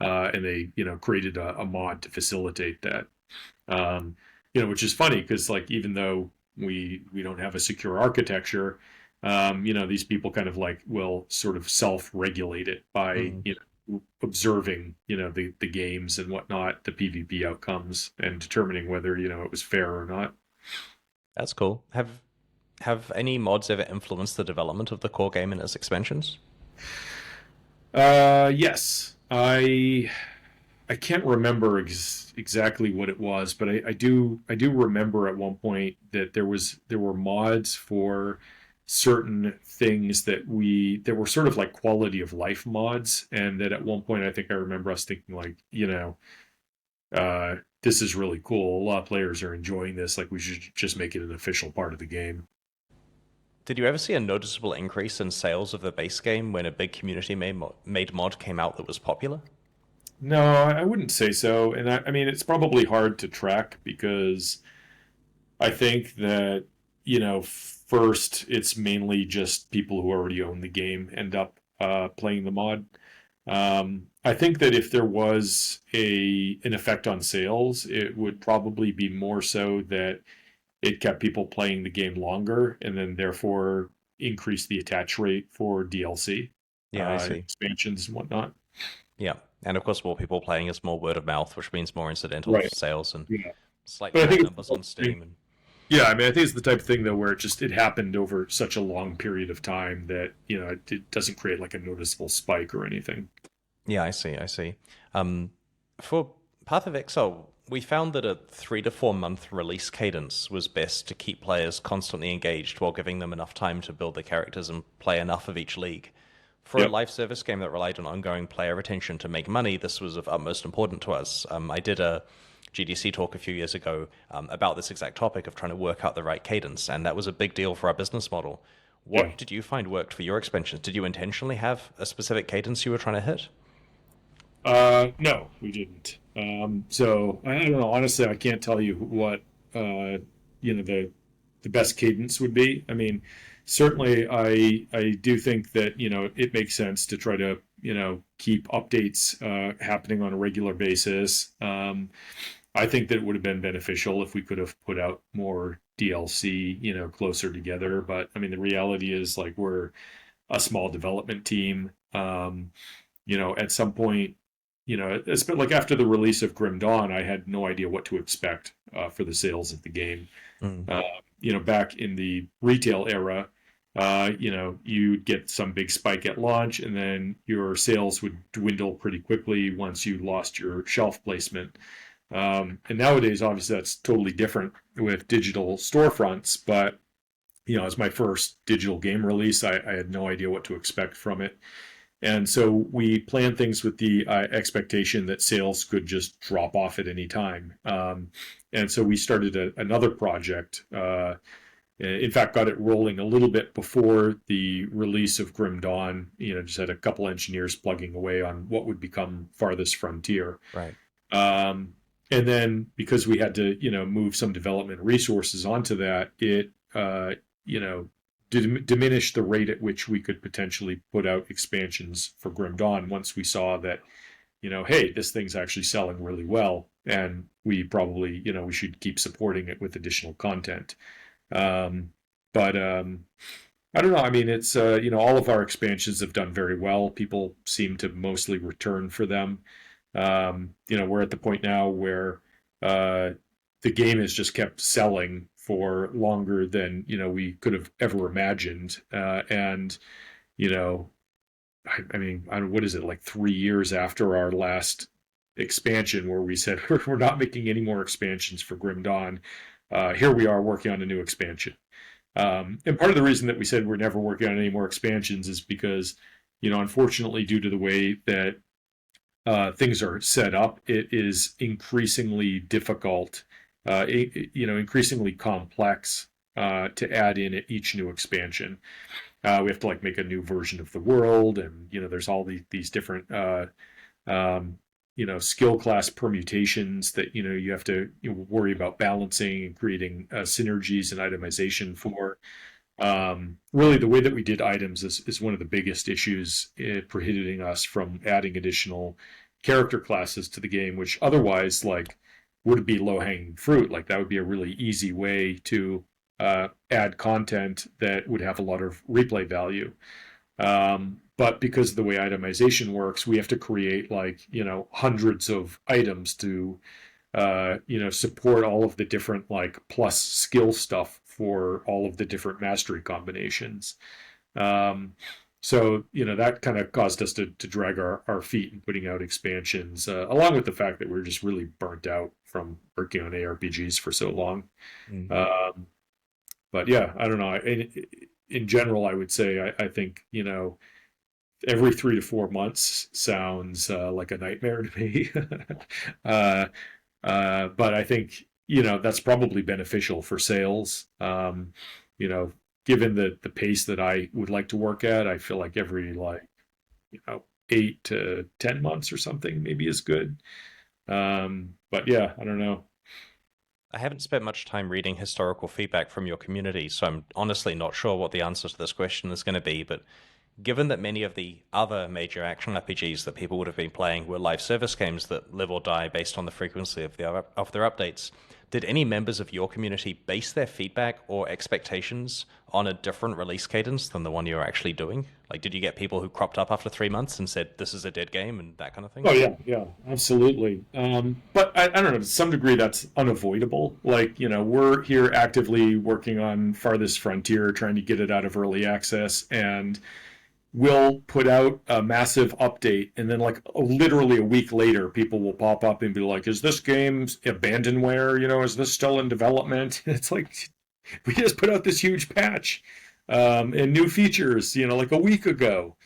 and they created a mod to facilitate that. Um, which is funny because like even though we don't have a secure architecture, these people kind of like will sort of self-regulate it by Mm. observing the games and whatnot, the PvP outcomes, and determining whether it was fair or not. That's cool. Have any mods ever influenced the development of the core game and its expansions? Yes, I can't remember exactly what it was, but I do remember at one point that there were mods for certain things that were sort of like quality of life mods, and that at one point I think I remember us thinking like this is really cool. A lot of players are enjoying this. Like we should just make it an official part of the game. Did you ever see a noticeable increase in sales of the base game when a big community made mod came out that was popular? No, I wouldn't say so. And I mean, it's probably hard to track because I think that, first, it's mainly just people who already own the game end up playing the mod. I think that if there was an effect on sales, it would probably be more so that it kept people playing the game longer and then therefore increase the attach rate for DLC, Yeah, I see. expansions and whatnot. Yeah. And of course, more people playing is more word of mouth, which means more incidental Right. sales and Yeah. slightly But I higher think it's the numbers type on of thing. Steam. And Yeah, I mean, I think it's the type of thing though where it happened over such a long period of time that it doesn't create like a noticeable spike or anything. yeah, I see. I see. For Path of Exile, We found that a 3 to 4 month release cadence was best to keep players constantly engaged while giving them enough time to build their characters and play enough of each league. For a Yep. live service game that relied on ongoing player retention to make money, this was of utmost importance to us. I did a GDC talk a few years ago about this exact topic of trying to work out the right cadence, and that was a big deal for our business model. Yeah. What did you find worked for your expansions? Did you intentionally have a specific cadence you were trying to hit? No, we didn't. So I don't know. Honestly, I can't tell you what the best cadence would be. I mean, certainly, I do think that it makes sense to try to keep updates happening on a regular basis. I think that it would have been beneficial if we could have put out more DLC, closer together. But I mean, the reality is like we're a small development team. At some point, it's been like after the release of Grim Dawn, I had no idea what to expect for the sales of the game. Mm. Back in the retail era, you'd get some big spike at launch, and then your sales would dwindle pretty quickly once you lost your shelf placement. And nowadays, obviously, that's totally different with digital storefronts. But as my first digital game release, I had no idea what to expect from it. And so we planned things with the expectation that sales could just drop off at any time. And so we started another project. In fact, got it rolling a little bit before the release of Grim Dawn. Just had a couple engineers plugging away on what would become Farthest Frontier. Right. And then because we had to, move some development resources onto that, it, diminish the rate at which we could potentially put out expansions for Grim Dawn once we saw that, hey, this thing's actually selling really well, and we probably, we should keep supporting it with additional content. But I don't know. I mean, it's all of our expansions have done very well. People seem to mostly return for them. We're at the point now where the game has just kept selling for longer than we could have ever imagined. And I mean, what is it, like 3 years after our last expansion where we said we're not making any more expansions for Grim Dawn. Here we are working on a new expansion. And part of the reason that we said we're never working on any more expansions is because, unfortunately, due to the way that things are set up, it is increasingly difficult, increasingly complex to add in at each new expansion. We have to make a new version of the world, and there's all these different skill class permutations that you have to worry about balancing and creating synergies and itemization for. Really, the way that we did items is one of the biggest issues prohibiting us from adding additional character classes to the game, which otherwise would be low-hanging fruit. That would be a really easy way to add content that would have a lot of replay value. But because of the way itemization works, we have to create hundreds of items to support all of the different plus skill stuff for all of the different mastery combinations. So that kind of caused us to drag our feet in putting out expansions, along with the fact that we're just really burnt out from working on ARPGs for so long. Mm-hmm. But yeah, I don't know. In general, I would say I think every 3 to 4 months sounds like a nightmare to me. But I think that's probably beneficial for sales. Given the pace that I would like to work at, I feel like every 8 to 10 months or something maybe is good. But yeah, I don't know. I haven't spent much time reading historical feedback from your community, so I'm honestly not sure what the answer to this question is going to be, but given that many of the other major action RPGs that people would have been playing were live service games that live or die based on the frequency of their updates, did any members of your community base their feedback or expectations on a different release cadence than the one you're actually doing? Did you get people who cropped up after 3 months and said, this is a dead game and that kind of thing? Oh, yeah, absolutely. But I don't know, to some degree that's unavoidable. We're here actively working on Farthest Frontier, trying to get it out of early access. And, will put out a massive update, and then like literally a week later, people will pop up and be like, "Is this game abandonware? Is this still in development?" It's like we just put out this huge patch and new features, like a week ago.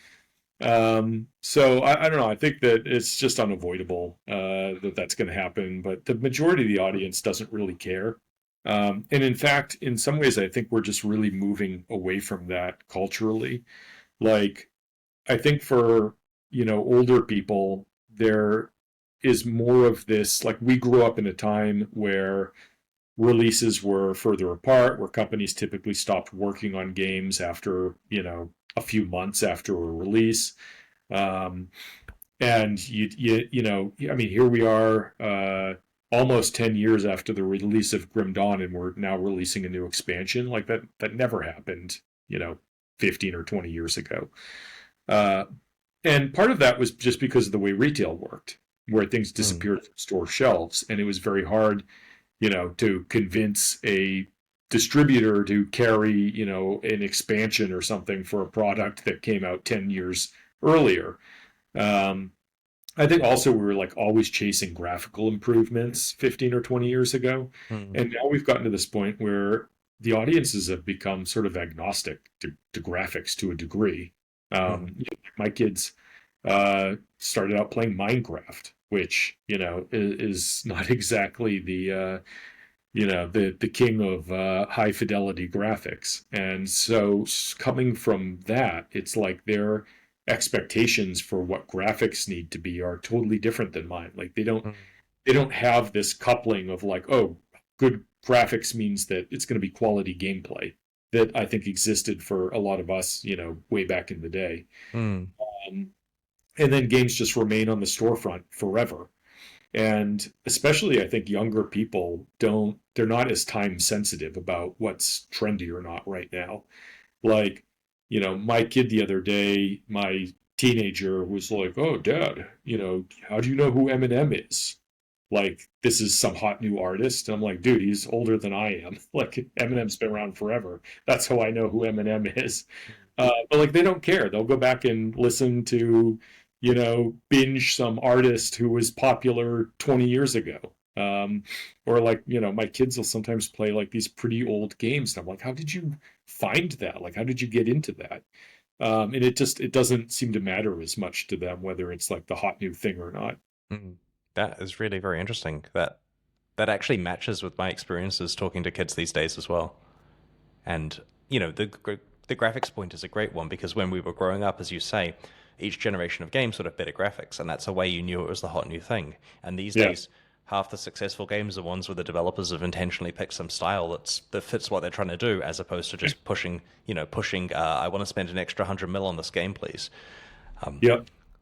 So I don't know. I think that it's just unavoidable that that's going to happen, but the majority of the audience doesn't really care. And in fact, in some ways, I think we're just really moving away from that culturally. Like, I think for, older people, there is more of this, like we grew up in a time where releases were further apart, where companies typically stopped working on games after, a few months after a release. Um, and I mean, here we are, almost 10 years after the release of Grim Dawn, and we're now releasing a new expansion. Like that never happened, 15 or 20 years ago. Uh, and part of that was just because of the way retail worked, where things disappeared from store shelves, and it was very hard, to convince a distributor to carry, an expansion or something for a product that came out 10 years earlier. Um, I think also we were like always chasing graphical improvements 15 or 20 years ago. Mm. And now we've gotten to this point where the audiences have become sort of agnostic to graphics to a degree. Mm. My kids started out playing Minecraft, which, is not exactly the king of high fidelity graphics. And so coming from that, it's like their expectations for what graphics need to be are totally different than mine. Like Mm. they don't have this coupling of like, oh, good graphics means that it's going to be quality gameplay that I think existed for a lot of us, way back in the day. Mm. Um, and then games just remain on the storefront forever. And especially, I think younger people they're not as time sensitive about what's trendy or not right now. Like, my kid the other day, my teenager was like, "Oh, Dad, how do you know who Eminem is? Like, this is some hot new artist." And I'm like, "Dude, he's older than I am. Like, Eminem's been around forever. That's how I know who Eminem is." But like, they don't care. They'll go back and listen to, binge some artist who was popular 20 years ago. Or like, my kids will sometimes play like these pretty old games. And I'm like, how did you find that? Like, how did you get into that? And it doesn't seem to matter as much to them whether it's like the hot new thing or not. Mm. That is really very interesting. That actually matches with my experiences talking to kids these days as well. And the graphics point is a great one because when we were growing up, as you say, each generation of games sort of better graphics, and that's a way you knew it was the hot new thing. And these Yeah. days, half the successful games are ones where the developers have intentionally picked some style that fits what they're trying to do, as opposed to just pushing. I want to spend an extra 100 mil on this game, please. Yeah.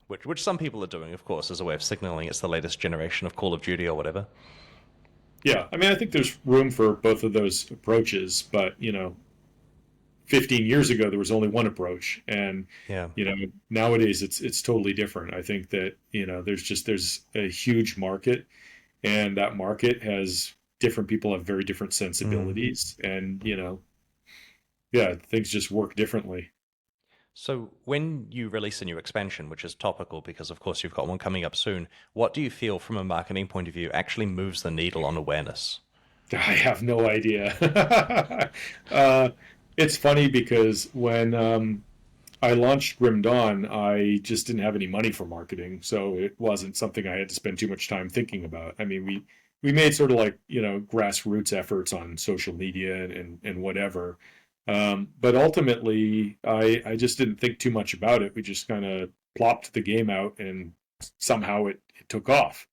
Which some people are doing, of course, as a way of signaling it's the latest generation of Call of Duty or whatever. Yeah. I mean, I think there's room for both of those approaches, but 15 years ago there was only one approach, and Yeah. nowadays it's totally different. I think that there's a huge market, and that market has different people have very different Mm. sensibilities, and yeah, things just work differently. So when you release a new expansion, which is topical because of course you've got one coming up soon, what do you feel from a marketing point of view actually moves the needle on awareness? I have no idea. uh, it's funny because when I launched Grim Dawn, I just didn't have any money for marketing, so it wasn't something I had to spend too much time thinking about. I mean, we made sort of like grassroots efforts on social media and whatever, but ultimately I just didn't think too much about it. We just kind of plopped the game out, and somehow it took off.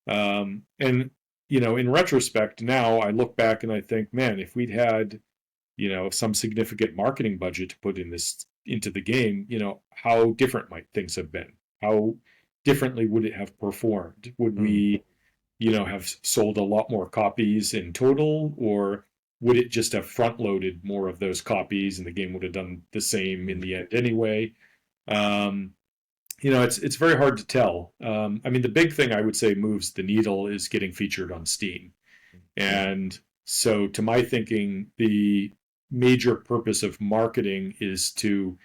And in retrospect, now I look back and I think, man, if we'd had some significant marketing budget to put into the game, how different might things have been? How differently would it have performed? Would Mm. we, have sold a lot more copies in total, or would it just have front loaded more of those copies and the game would have done the same in Mm. the end anyway? Um, it's very hard to tell. I mean, the big thing I would say moves the needle is getting featured on Steam. And so, to my thinking, the major purpose of marketing is to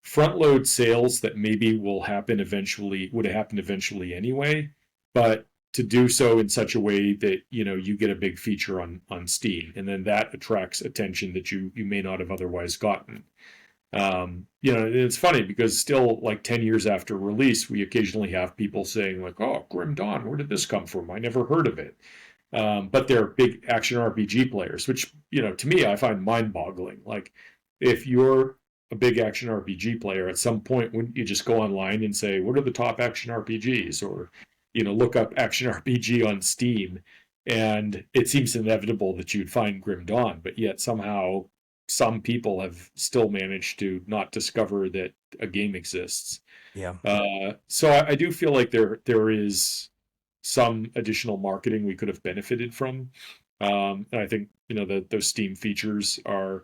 front load sales that maybe will happen eventually, would have happened eventually anyway, but to do so in such a way that you get a big feature on Steam, and then that attracts attention that you may not have otherwise gotten. It's funny because still, like 10 years after release, we occasionally have people saying like, "Oh, Grim Dawn, where did this come from? I never heard of it." But they're big action RPG players, which to me I find mind-boggling. Like, if you're a big action RPG player, at some point wouldn't you just go online and say, "What are the top action RPGs?" Or look up action RPG on Steam, and it seems inevitable that you'd find Grim Dawn, but yet somehow some people have still managed to not discover that a game exists. Yeah. So I do feel like there is some additional marketing we could have benefited from. And I think those Steam features are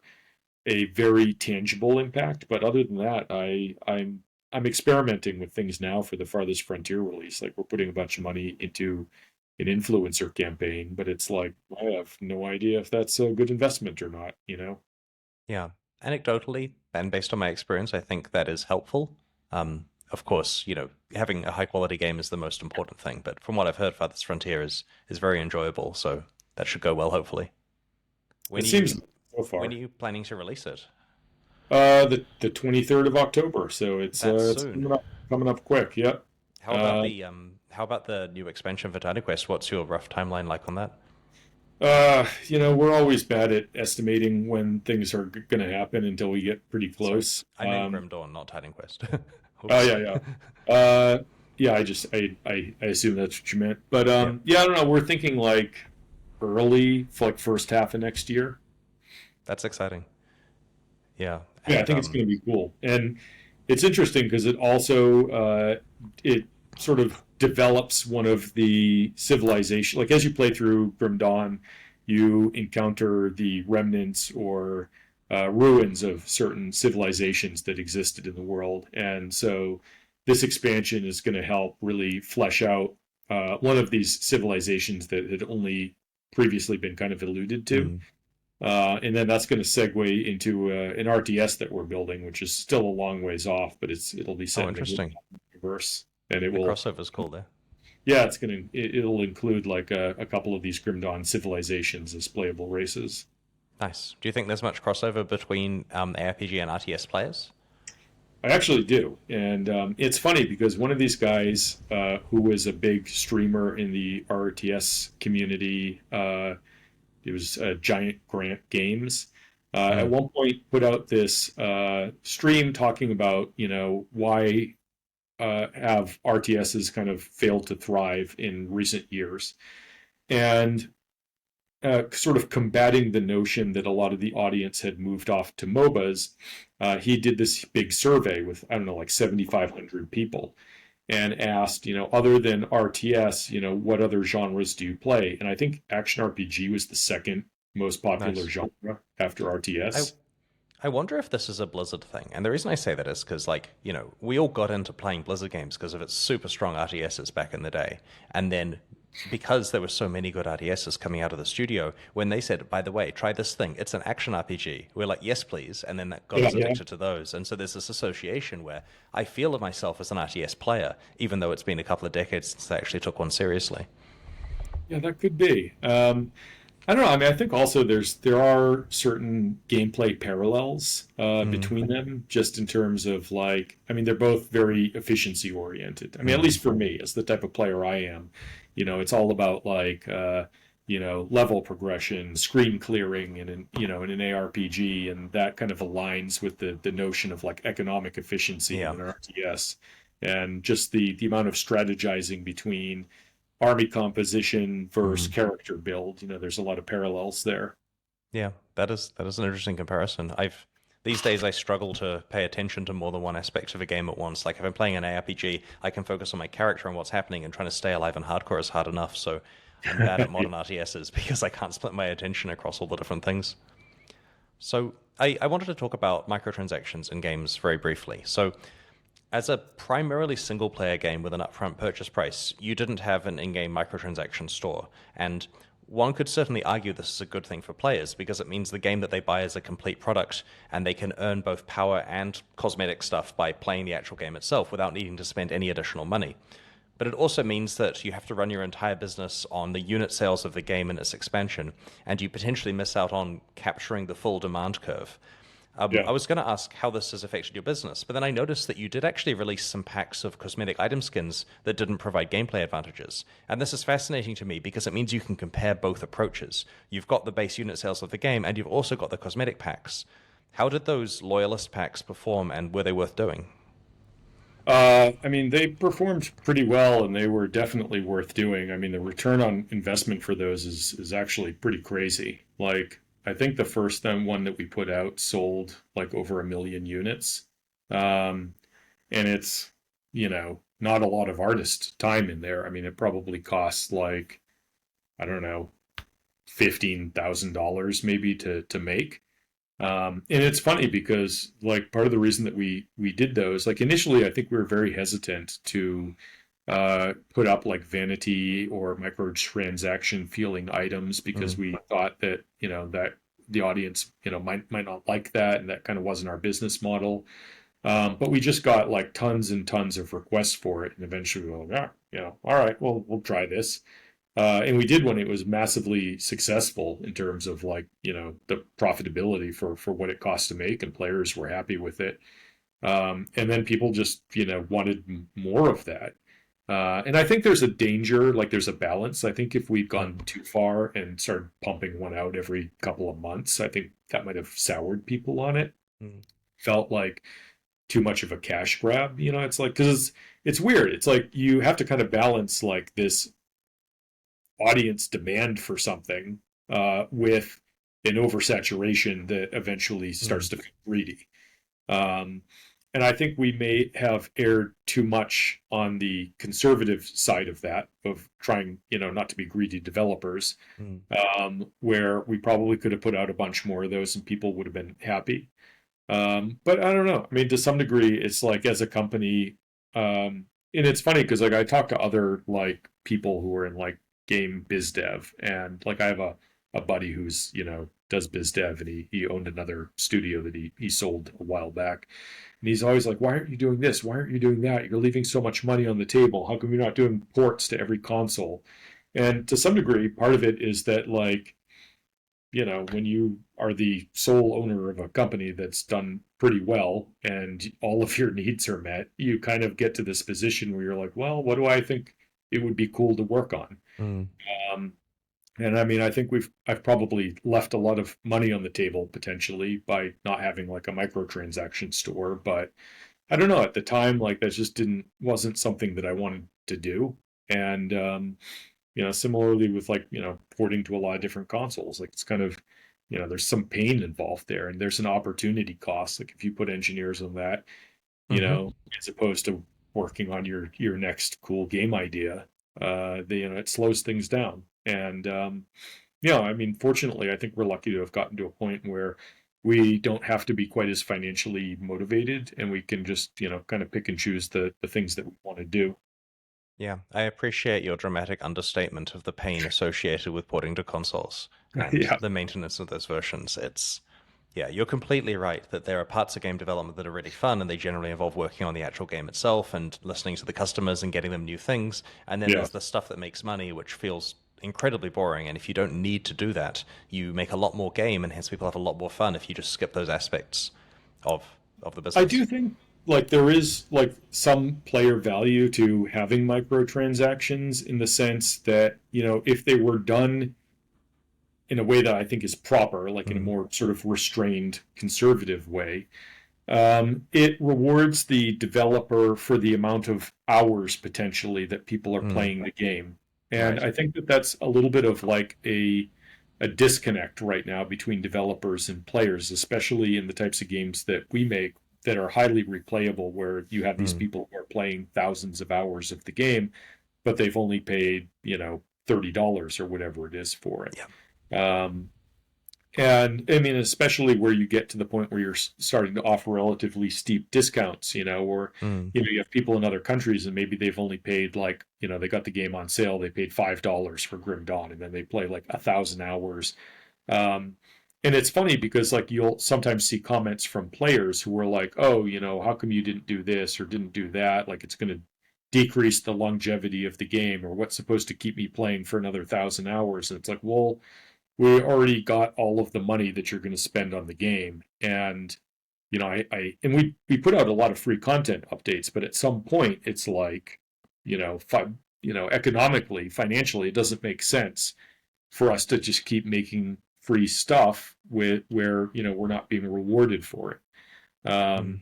a very tangible impact. But other than that, I'm experimenting with things now for the Farthest Frontier release. Like, we're putting a bunch of money into an influencer campaign, but it's like, I have no idea if that's a good investment or not. Yeah. Anecdotally, and based on my experience, I think that is helpful. Of course, having a high quality game is the most important thing, but from what I've heard, Farthest Frontier is very enjoyable, so that should go well, hopefully. It seems so far. When are you planning to release it? The 23rd of October, so it's coming up quick. Yep. How about the new expansion for Titan Quest? What's your rough timeline like on that? We're always bad at estimating when things are going to happen until we get pretty close. I meant Grim Dawn, not Titan Quest. Oh yeah. Yeah. I assume that's what you meant, but yeah, I don't know. We're thinking like early, like first half of next year. That's exciting. Yeah. Yeah, I think it's going to be cool, and it's interesting because it also it sort of develops one of the civilization. Like, as you play through Grim Dawn, you encounter the remnants or ruins of certain civilizations that existed in the world, and so this expansion is going to help really flesh out one of these civilizations that had only previously been kind of alluded to. And then that's going to segue into an RTS that we're building, which is still a long ways off, but it'll be set in the universe, and it will. The crossover's cool there. Yeah, it'll include like a couple of these Grim Dawn civilizations as playable races. Nice. Do you think there's much crossover between ARPG and RTS players? I actually do, and it's funny because one of these guys who was a big streamer in the RTS community. It was Giant Grant Games. At one point, put out this stream talking about, why have RTSs kind of failed to thrive in recent years, and sort of combating the notion that a lot of the audience had moved off to MOBAs. He did this big survey with, I don't know, like 7,500 people, and asked, other than RTS, what other genres do you play? And I think action RPG was the second most popular genre after RTS. I wonder if this is a Blizzard thing. And the reason I say that is because, we all got into playing Blizzard games because of its super strong RTSs back in the day. And then because there were so many good RTSs coming out of the studio, when they said, by the way, try this thing, it's an action RPG, we're like, yes, please. And then that got us addicted to those. And so there's this association where I feel of myself as an RTS player, even though it's been a couple of decades since I actually took one seriously. Yeah, that could be. I don't know. I mean, I think also there are certain gameplay parallels between them, just in terms of they're both very efficiency oriented. I mean, at least for me, as the type of player I am, it's all about level progression, screen clearing, and in an ARPG, and that kind of aligns with the notion of economic efficiency in an RTS, and just the amount of strategizing between army composition versus character build. There's a lot of parallels there. Yeah, that is an interesting comparison. These days I struggle to pay attention to more than one aspect of a game at once. Like, if I'm playing an ARPG, I can focus on my character and what's happening, and trying to stay alive in hardcore is hard enough. So I'm bad at modern RTSs because I can't split my attention across all the different things. So I wanted to talk about microtransactions in games very briefly. So as a primarily single-player game with an upfront purchase price, you didn't have an in-game microtransaction store. And one could certainly argue this is a good thing for players because it means the game that they buy is a complete product and they can earn both power and cosmetic stuff by playing the actual game itself without needing to spend any additional money. But it also means that you have to run your entire business on the unit sales of the game and its expansion, and you potentially miss out on capturing the full demand curve. Yeah. I was going to ask how this has affected your business, but then I noticed that you did actually release some packs of cosmetic item skins that didn't provide gameplay advantages. And this is fascinating to me because it means you can compare both approaches. You've got the base unit sales of the game, and you've also got the cosmetic packs. How did those loyalist packs perform, and were they worth doing? I mean, they performed pretty well, and they were definitely worth doing. I mean, the return on investment for those is actually pretty crazy. Like, I think the first one that we put out sold like over 1 million units, and it's not a lot of artist time in there. I mean, it probably costs like I don't know $15,000 maybe to make. And it's funny because like part of the reason that we did those, like initially, I think we were very hesitant to put up like vanity or microtransaction feeling items because Mm, we thought that that the audience might not like that, and that kind of wasn't our business model. But we just got like tons and tons of requests for it, and eventually we were like, all right, well, we'll try this. And we did when it was massively successful in terms of like, the profitability for what it cost to make, and players were happy with it. And then people just, wanted more of that. And I think there's a danger, like there's a balance. I think if we'd gone mm, too far and started pumping one out every couple of months, I think that might have soured people on it. mm, Felt like too much of a cash grab. It's like, because it's weird. It's like you have to kind of balance like this audience demand for something with an oversaturation that eventually starts mm. to feel greedy. Um, and I think we may have erred too much on the conservative side of that, of trying, not to be greedy developers, Mm. where we probably could have put out a bunch more of those and people would have been happy. But I don't know. I mean, to some degree, it's like as a company, and it's funny because like I talk to other like people who are in like game biz dev, and like I have a buddy who's does biz dev, and he owned another studio that he sold a while back, and he's always like, why aren't you doing this? Why aren't you doing that? You're leaving so much money on the table. How come you're not doing ports to every console? And to some degree, part of it is that like when you are the sole owner of a company that's done pretty well and all of your needs are met, you kind of get to this position where you're like, well, what do I think it would be cool to work on? Mm. Um, and I mean, I think I've probably left a lot of money on the table potentially by not having like a microtransaction store, but I don't know, at the time, like that just wasn't something that I wanted to do. And similarly with like, porting to a lot of different consoles, like it's kind of, there's some pain involved there, and there's an opportunity cost. Like if you put engineers on that, Hmm. as opposed to working on your next cool game idea, it slows things down. And I mean, fortunately, I think we're lucky to have gotten to a point where we don't have to be quite as financially motivated, and we can just, kind of pick and choose the things that we want to do. Yeah, I appreciate your dramatic understatement of the pain associated with porting to consoles and Yeah. the maintenance of those versions. Yeah, you're completely right that there are parts of game development that are really fun and they generally involve working on the actual game itself and listening to the customers and getting them new things. And then Yeah. there's the stuff that makes money, which feels incredibly boring. And if you don't need to do that, you make a lot more game and hence people have a lot more fun if you just skip those aspects of the I business. do think like there is like some player value to having microtransactions, in the sense that, if they were done in a way that I think is proper, like in a Mm, more sort of restrained, conservative way, it rewards the developer for the amount of hours potentially that people are mm, playing the game. And right. I think that that's a little bit of like a disconnect right now between developers and players, especially in the types of games that we make that are highly replayable, where you have these Mm, people who are playing thousands of hours of the game, but they've only paid, $30 or whatever it is for yeah. it. Um, And I mean, especially where you get to the point where you're starting to offer relatively steep discounts, or Mm. you have people in other countries and maybe they've only paid like, they got the game on sale, they paid $5 for Grim Dawn, and then they play like 1,000 hours. Um, and it's funny because like you'll sometimes see comments from players who are like, oh, how come you didn't do this or didn't do that? Like it's going to decrease the longevity of the game, or what's supposed to keep me playing for another 1,000 hours? And it's like, well, we already got all of the money that you're going to spend on the game. And, and we put out a lot of free content updates, but at some point it's like, economically, financially, it doesn't make sense for us to just keep making free stuff where, we're not being rewarded for it. Mm.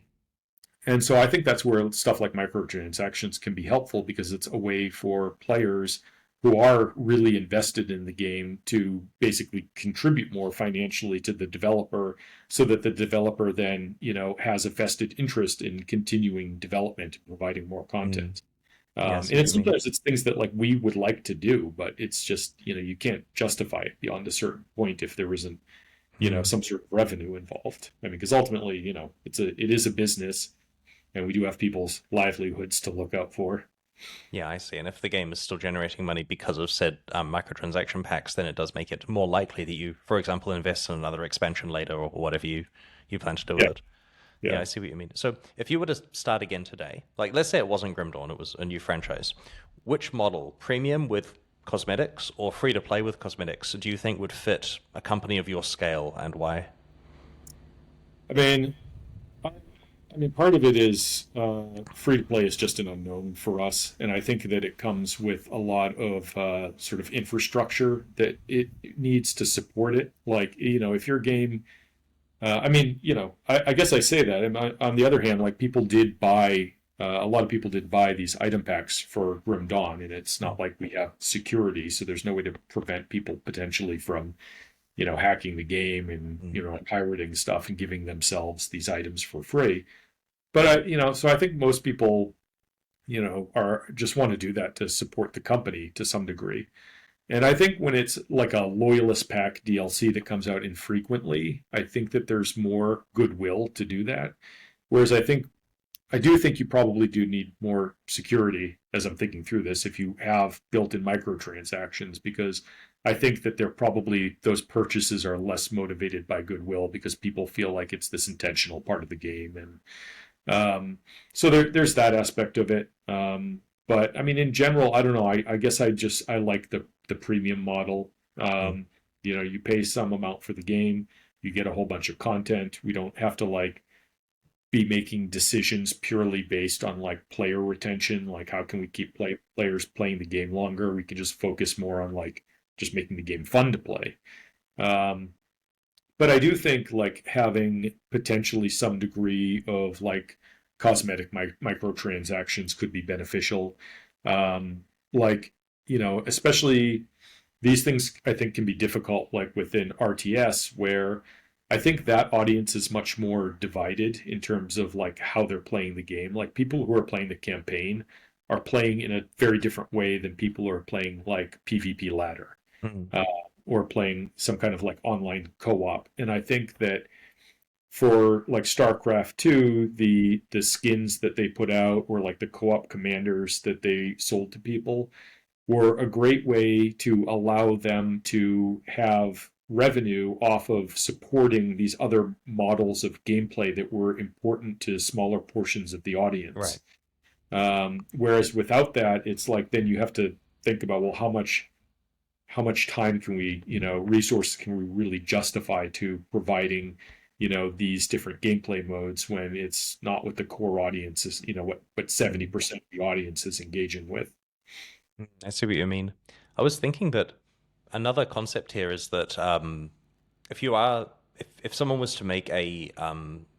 And so I think that's where stuff like microtransactions can be helpful, because it's a way for players who are really invested in the game to basically contribute more financially to the developer, so that the developer then, has a vested interest in continuing development and providing more Mm. content. Yeah, I And see what you mean. sometimes it's things that like we would like to do, but it's just, you can't justify it beyond a certain point if there isn't, Mm. some sort of revenue involved. I mean, because ultimately, it is a business, and we do have people's livelihoods to look out for. Yeah, I see. And if the game is still generating money because of said microtransaction packs, then it does make it more likely that you, for example, invest in another expansion later or whatever you plan to do with Yeah, it. Yeah, yeah. I see what you mean. So if you were to start again today, like let's say it wasn't Grim Dawn, it was a new franchise, which model, premium with cosmetics or free to play with cosmetics, do you think would fit a company of your scale, and why? I mean, I, I mean, part of it is free to play is just an unknown for us, and I think that it comes with a lot of sort of infrastructure that it needs to support it. Like, if your game, I mean, I guess I say that. And on the other hand, like people did buy. A lot of people did buy these item packs for Grim Dawn, and it's not like we have security, so there's no way to prevent people potentially from, hacking the game and, Mm. pirating stuff and giving themselves these items for free. But so I think most people, are just want to do that to support the company to some degree. And I think when it's like a loyalist pack DLC that comes out infrequently, I think that there's more goodwill to do that. Whereas I do think you probably do need more security, as I'm thinking through this, if you have built-in microtransactions, because I think that they're probably those purchases are less motivated by goodwill because people feel like it's this intentional part of the game. And so there's that aspect of it. But I mean, in general, I don't know. I guess I like the premium model. Mm. You pay some amount for the game, you get a whole bunch of content. We don't have to like be making decisions purely based on like player retention, like how can we keep players playing the game longer. We can just focus more on like just making the game fun to play. Um, but I do think like having potentially some degree of like cosmetic microtransactions could be beneficial. Like, especially these things I think can be difficult like within RTS, where I think that audience is much more divided in terms of like how they're playing the game. Like people who are playing the campaign are playing in a very different way than people who are playing like PvP ladder, Mm. uh, or playing some kind of like online co-op. And I think that for like StarCraft 2, the skins that they put out, or like the co-op commanders that they sold to people, were a great way to allow them to have revenue off of supporting these other models of gameplay that were important to smaller portions of the Right. audience. Whereas without that, it's like then you have to think about, well, how much time can we, resources can we really justify to providing, these different gameplay modes when it's not what the core audience is, what Mm. 70% of the audience is engaging with. I see what you mean. I was thinking that another concept here is that if you are if someone was to make a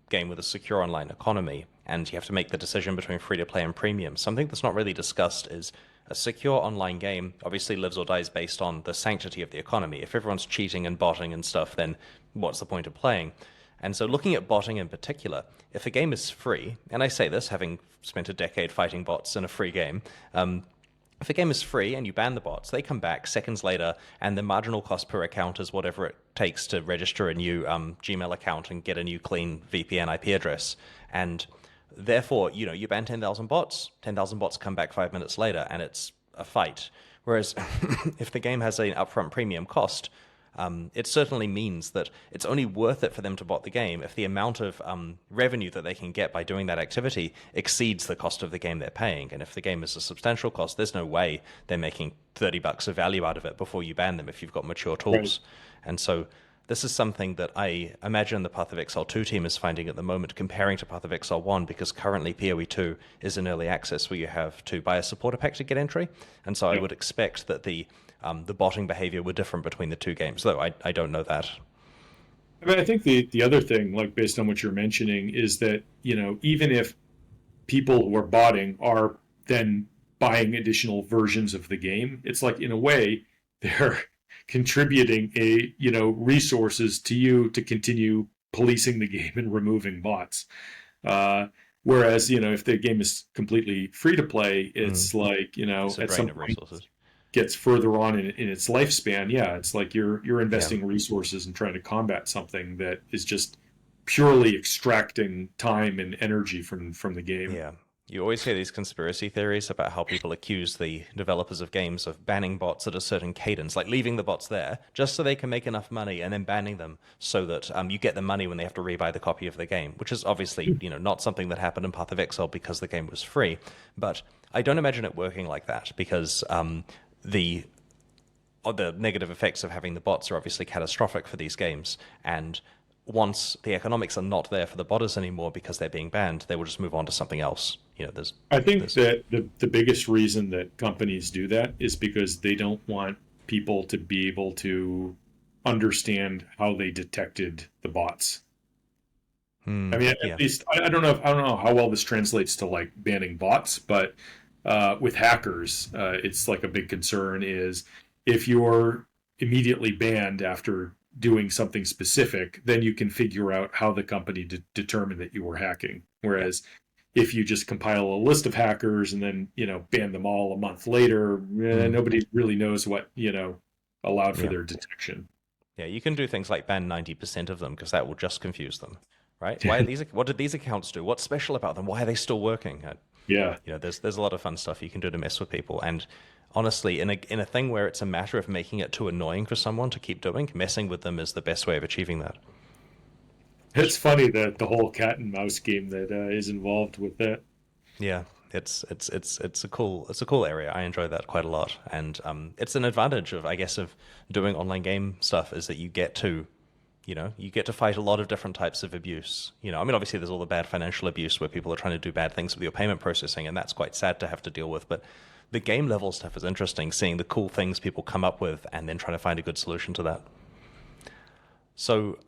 game with a secure online economy and you have to make the decision between free to play and premium, something that's not really discussed is a secure online game obviously lives or dies based on the sanctity of the economy. If everyone's cheating and botting and stuff, then what's the point of playing? And so looking at botting in particular, if a game is free, and I say this having spent a decade fighting bots in a free game, If a game is free and you ban the bots, they come back seconds later, and the marginal cost per account is whatever it takes to register a new Gmail account and get a new clean VPN IP address. And therefore, you ban 10,000 bots, 10,000 bots come back 5 minutes later, and it's a fight. Whereas if the game has an upfront premium cost, it certainly means that it's only worth it for them to bot the game if the amount of revenue that they can get by doing that activity exceeds the cost of the game they're paying. And if the game is a substantial cost, there's no way they're making $30 of value out of it before you ban them if you've got mature tools. Right. And so this is something that I imagine the Path of Exile 2 team is finding at the moment, comparing to Path of Exile 1, because currently PoE 2 is in early access where you have to buy a supporter pack to get entry. And so I would expect that the botting behavior were different between the two games, though I don't know that. I mean, I think the other thing, like based on what you're mentioning, is that, even if people who are botting are then buying additional versions of the game, it's like, in a way, they're contributing resources to you to continue policing the game and removing bots. Whereas, if the game is completely free to play, it's like, it's at some point resources. Gets further on in its lifespan, it's like you're investing resources and trying to combat something that is just purely extracting time and energy from the game. Yeah. You always hear these conspiracy theories about how people accuse the developers of games of banning bots at a certain cadence, like leaving the bots there just so they can make enough money and then banning them so that you get the money when they have to rebuy the copy of the game, which is obviously, not something that happened in Path of Exile because the game was free. But I don't imagine it working like that because the negative effects of having the bots are obviously catastrophic for these games. And once the economics are not there for the botters anymore because they're being banned, they will just move on to something else. I think that the biggest reason that companies do that is because they don't want people to be able to understand how they detected the bots. I mean, at least I don't know how well this translates to like banning bots, but with hackers, it's like a big concern is if you're immediately banned after doing something specific, then you can figure out how the company determined that you were hacking. Whereas if you just compile a list of hackers and then, ban them all a month later, nobody really knows what, allowed for their detection. Yeah, you can do things like ban 90% of them because that will just confuse them, right? What did these accounts do? What's special about them? Why are they still working? Yeah. There's a lot of fun stuff you can do to mess with people. And honestly, in a thing where it's a matter of making it too annoying for someone to keep doing, messing with them is the best way of achieving that. It's funny that the whole cat and mouse game that is involved with that. Yeah, it's a cool area. I enjoy that quite a lot, and it's an advantage of doing online game stuff is that you get to fight a lot of different types of abuse. Obviously there's all the bad financial abuse where people are trying to do bad things with your payment processing, and that's quite sad to have to deal with. But the game level stuff is interesting, seeing the cool things people come up with and then trying to find a good solution to that. So,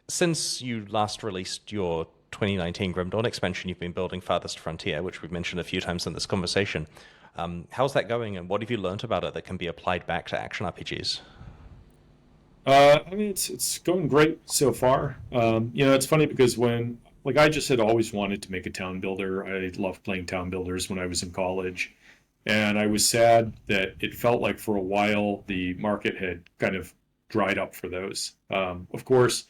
since you last released your 2019 Grim Dawn expansion, you've been building Farthest Frontier, which we've mentioned a few times in this conversation. How's that going, and what have you learned about it that can be applied back to action RPGs? It's going great so far. It's funny because I just had always wanted to make a town builder. I loved playing town builders when I was in college. And I was sad that it felt like for a while the market had kind of dried up for those. Of course,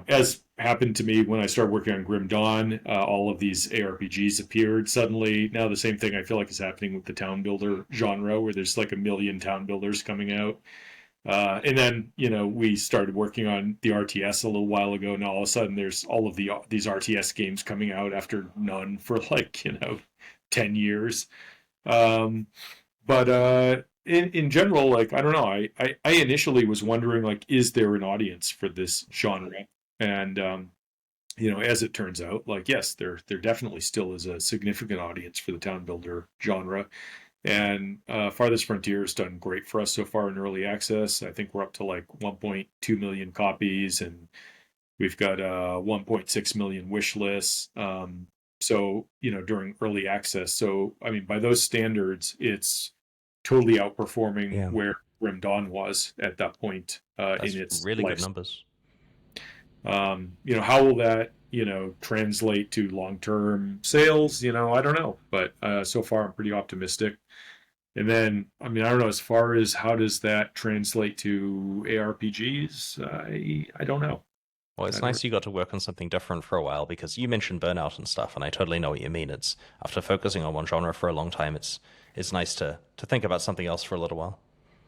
as happened to me when I started working on Grim Dawn, all of these ARPGs appeared suddenly. Now the same thing I feel like is happening with the town builder genre, where there's like a million town builders coming out. And then, we started working on the RTS a little while ago, and all of a sudden there's all of these RTS games coming out after none for 10 years. But in general, I don't know, I initially was wondering, is there an audience for this genre? And, as it turns out, yes, there definitely still is a significant audience for the town builder genre. And Farthest Frontier has done great for us so far in early access. I think we're up to 1.2 million copies, and we've got 1.6 million wish lists. So, during early access. So, by those standards, it's totally outperforming where Grim Dawn was at that point in its really good numbers. How will that, translate to long-term sales? I don't know. But so far, I'm pretty optimistic. And then, I mean, I don't know, as far as how does that translate to ARPGs, I don't know. Well, I it's don't, nice you got to work on something different for a while because you mentioned burnout and stuff, and I totally know what you mean. It's after focusing on one genre for a long time, it's nice to think about something else for a little while.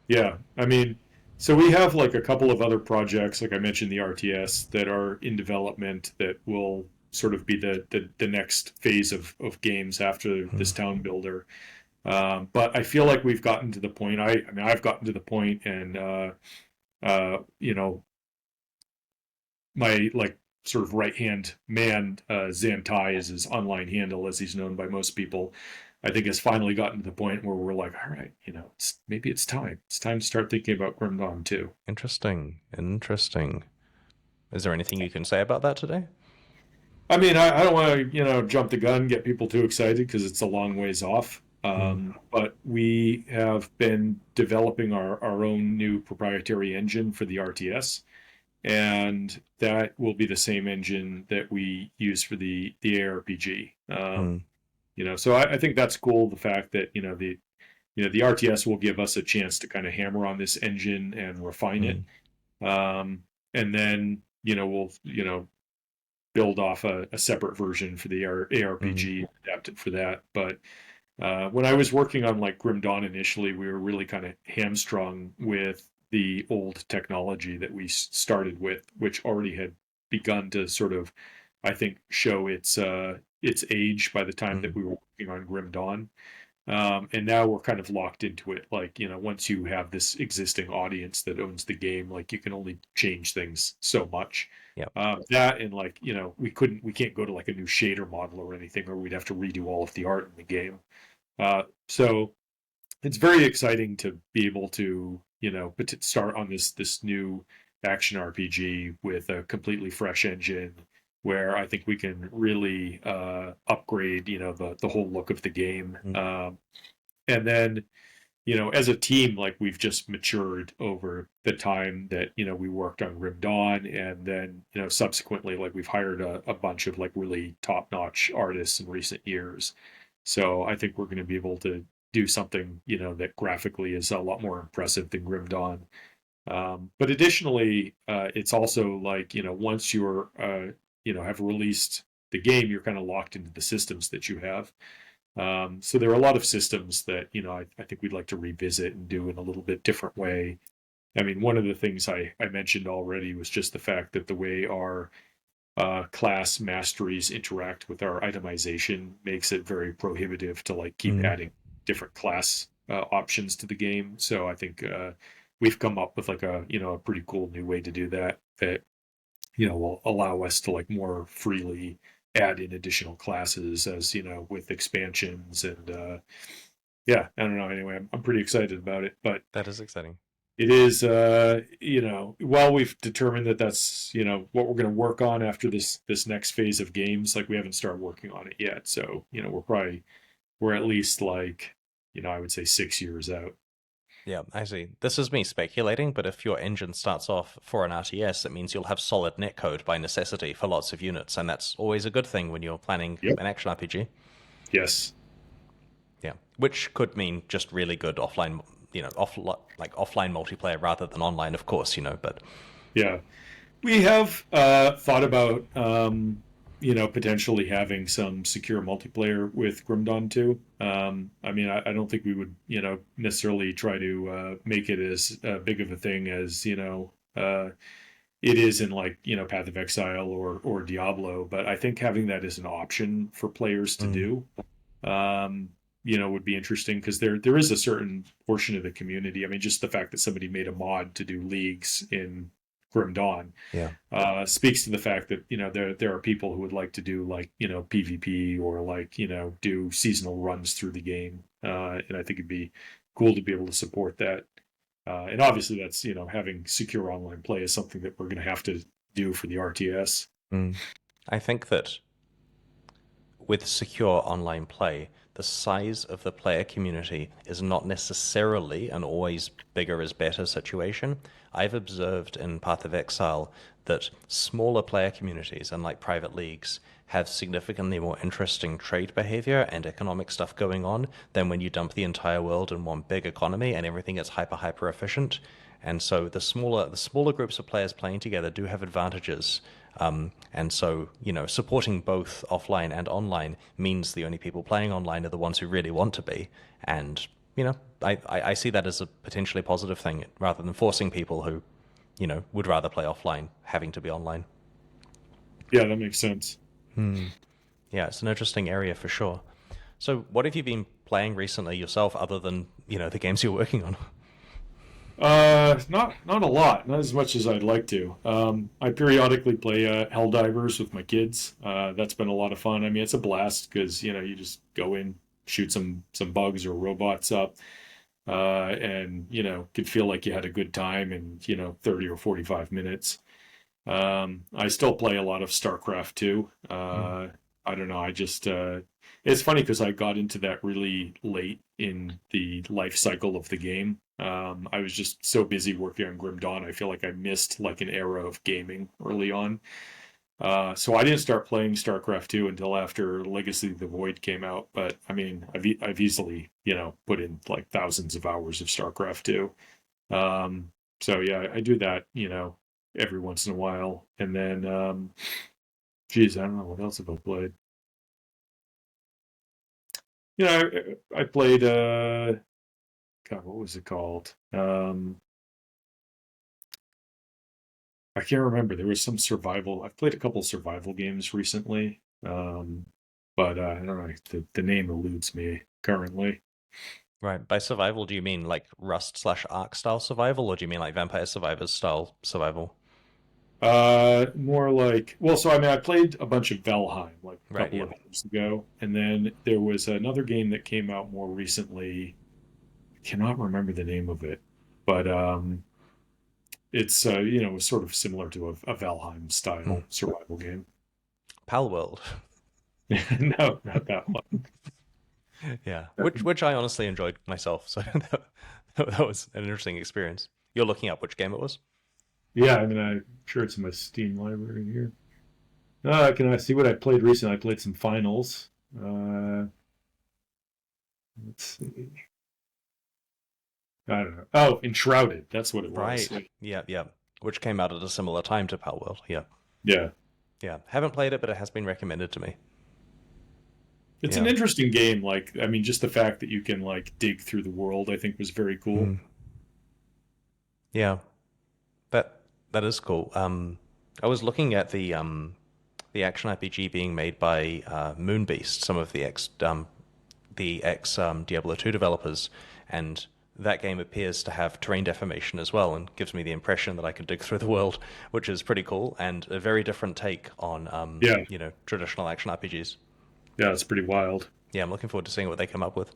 yeah, I mean, so we have like a couple of other projects, like I mentioned, the RTS that are in development that will sort of be the next phase of games after Hmm. this town builder. But I feel like we've gotten to the point. I mean, I've gotten to the point, and you know, my like sort of right hand man, Zantai is his online handle, as he's known by most people. I think has finally gotten to the point where we're like, all right, maybe it's time. It's time to start thinking about Grim Dawn too. Interesting. Interesting. Is there anything you can say about that today? I mean, I don't want to, jump the gun, get people too excited because it's a long ways off. Hmm. But we have been developing our own new proprietary engine for the RTS, and that will be the same engine that we use for the ARPG. Hmm. So I think that's cool. The fact that the RTS will give us a chance to kind of hammer on this engine and refine it, Hmm. and then we'll build off a separate version for the Hmm. ARPG, adapt it for that. But when I was working on like Grim Dawn initially, we were really kind of hamstrung with the old technology that we started with, which already had begun to sort of, I think, show its age by the time that Hmm. we were working on Grim Dawn. And now we're kind of locked into it. Like, once you have this existing audience that owns the game, like you can only change things so much. Yep. That and like, we can't go to like a new shader model or anything, or we'd have to redo all of the art in the game. So it's very exciting to be able to, start on this new action RPG with a completely fresh engine, where I think we can really upgrade, the whole look of the game. Hmm. And then, as a team, like we've just matured over the time that we worked on Grim Dawn, and then subsequently, like we've hired a bunch of like really top notch artists in recent years. So I think we're going to be able to do something, that graphically is a lot more impressive than Grim Dawn. But additionally, it's also like, once you're, have released the game, you're kind of locked into the systems that you have. So there are a lot of systems that, I think we'd like to revisit and do in a little bit different way. I mean, one of the things I mentioned already was just the fact that the way our class masteries interact with our itemization makes it very prohibitive to like keep Hmm. adding different class options to the game. So I think we've come up with like a pretty cool new way to do that will allow us to like more freely add in additional classes as with expansions and yeah, I don't know. Anyway, I'm pretty excited about it, but That is exciting. it is while we've determined that that's what we're going to work on after this next phase of games, like we haven't started working on it yet. So we're at least like I would say 6 years out. Yeah, I see. This is me speculating, but if your engine starts off for an RTS, it means you'll have solid netcode by necessity for lots of units, and that's always a good thing when you're planning Yep. an action RPG. Yes. Yeah, which could mean just really good offline, like offline multiplayer rather than online, of course, but Yeah. We have thought about potentially having some secure multiplayer with Grim Dawn too. I mean, I don't think we would necessarily try to make it as big of a thing as it is in like Path of Exile or Diablo, but I think having that as an option for players to mm, do would be interesting because there is a certain portion of the community. I mean, just the fact that somebody made a mod to do leagues in Grim Dawn yeah. speaks to the fact that there are people who would like to do like PvP or like do seasonal runs through the game, and I think it'd be cool to be able to support that. And obviously, that's having secure online play is something that we're going to have to do for the RTS. Mm. I think that with secure online play, the size of the player community is not necessarily an always bigger is better situation. I've observed in Path of Exile that smaller player communities, unlike private leagues, have significantly more interesting trade behavior and economic stuff going on than when you dump the entire world in one big economy and everything gets hyper efficient. And so the smaller groups of players playing together do have advantages. And so, supporting both offline and online means the only people playing online are the ones who really want to be. And, I see that as a potentially positive thing rather than forcing people who, would rather play offline having to be online. Yeah, that makes sense. Yeah, it's an interesting area for sure. So what have you been playing recently yourself other than, the games you're working on? Not a lot, not as much as I'd like to. I periodically play Helldivers with my kids. That's been a lot of fun. I mean, it's a blast because you just go in, shoot some bugs or robots up, and could feel like you had a good time in 30 or 45 minutes. I still play a lot of StarCraft 2. I don't know. I just it's funny because I got into that really late in the life cycle of the game. I was just so busy working on Grim Dawn. I feel like I missed like an era of gaming early on. So I didn't start playing StarCraft 2 until after Legacy of the Void came out. But I mean, I've easily put in like thousands of hours of StarCraft 2. So yeah, I do that every once in a while, and then geez, I don't know what else have I played. I played God, what was it called? I can't remember. There was some survival. I've played a couple survival games recently, but I don't know. The name eludes me currently. Right. By survival, do you mean like Rust/Ark style survival, or do you mean like Vampire Survivors style survival? More like, well, so I mean, I played a bunch of Valheim like a Right, couple yeah. of years ago, and then there was another game that came out more recently. I cannot remember the name of it, but it's it was sort of similar to a Valheim Hmm. style survival game. Pal World. No, not that one. Yeah. Which I honestly enjoyed myself, so that was an interesting experience. You're looking up which game it was? Yeah, I mean, I'm sure it's in my Steam library here. Can I see what I played recently? I played some finals. Let's see. I don't know. Oh, Enshrouded. That's what it was. Right. Yeah, yeah. Which came out at a similar time to Pal World. Yeah. Yeah. Yeah. Haven't played it, but it has been recommended to me. It's an Yeah. interesting game. Like, I mean, just the fact that you can like dig through the world, I think was very cool. Mm. Yeah. That that is cool. I was looking at the action RPG being made by Moonbeast, some of the ex Diablo 2 developers, and that game appears to have terrain deformation as well, and gives me the impression that I can dig through the world, which is pretty cool and a very different take on Yeah. traditional action RPGs. Yeah, it's pretty wild. Yeah, I'm looking forward to seeing what they come up with.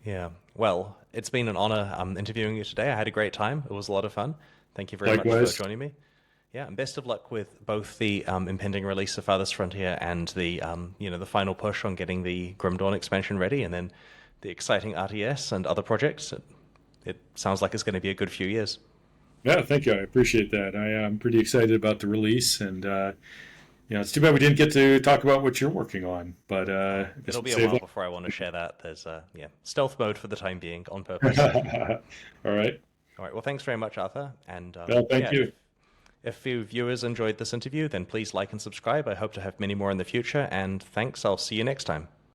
Yeah. Well, it's been an honor interviewing you today. I had a great time. It was a lot of fun. Thank you very much for Likewise. joining me. Yeah, and best of luck with both the impending release of Farthest Frontier and the final push on getting the Grim Dawn expansion ready, and then the exciting RTS and other projects. It sounds like it's going to be a good few years. Yeah, thank you. I appreciate that. I am pretty excited about the release, and it's too bad we didn't get to talk about what you're working on. But I guess It'll we'll be a save while that. before I want to share that. There's stealth mode for the time being on purpose. All right. All right. Well, thanks very much, Arthur. And Well, thank yeah, you. if you viewers enjoyed this interview, then please like and subscribe. I hope to have many more in the future. And thanks. I'll see you next time.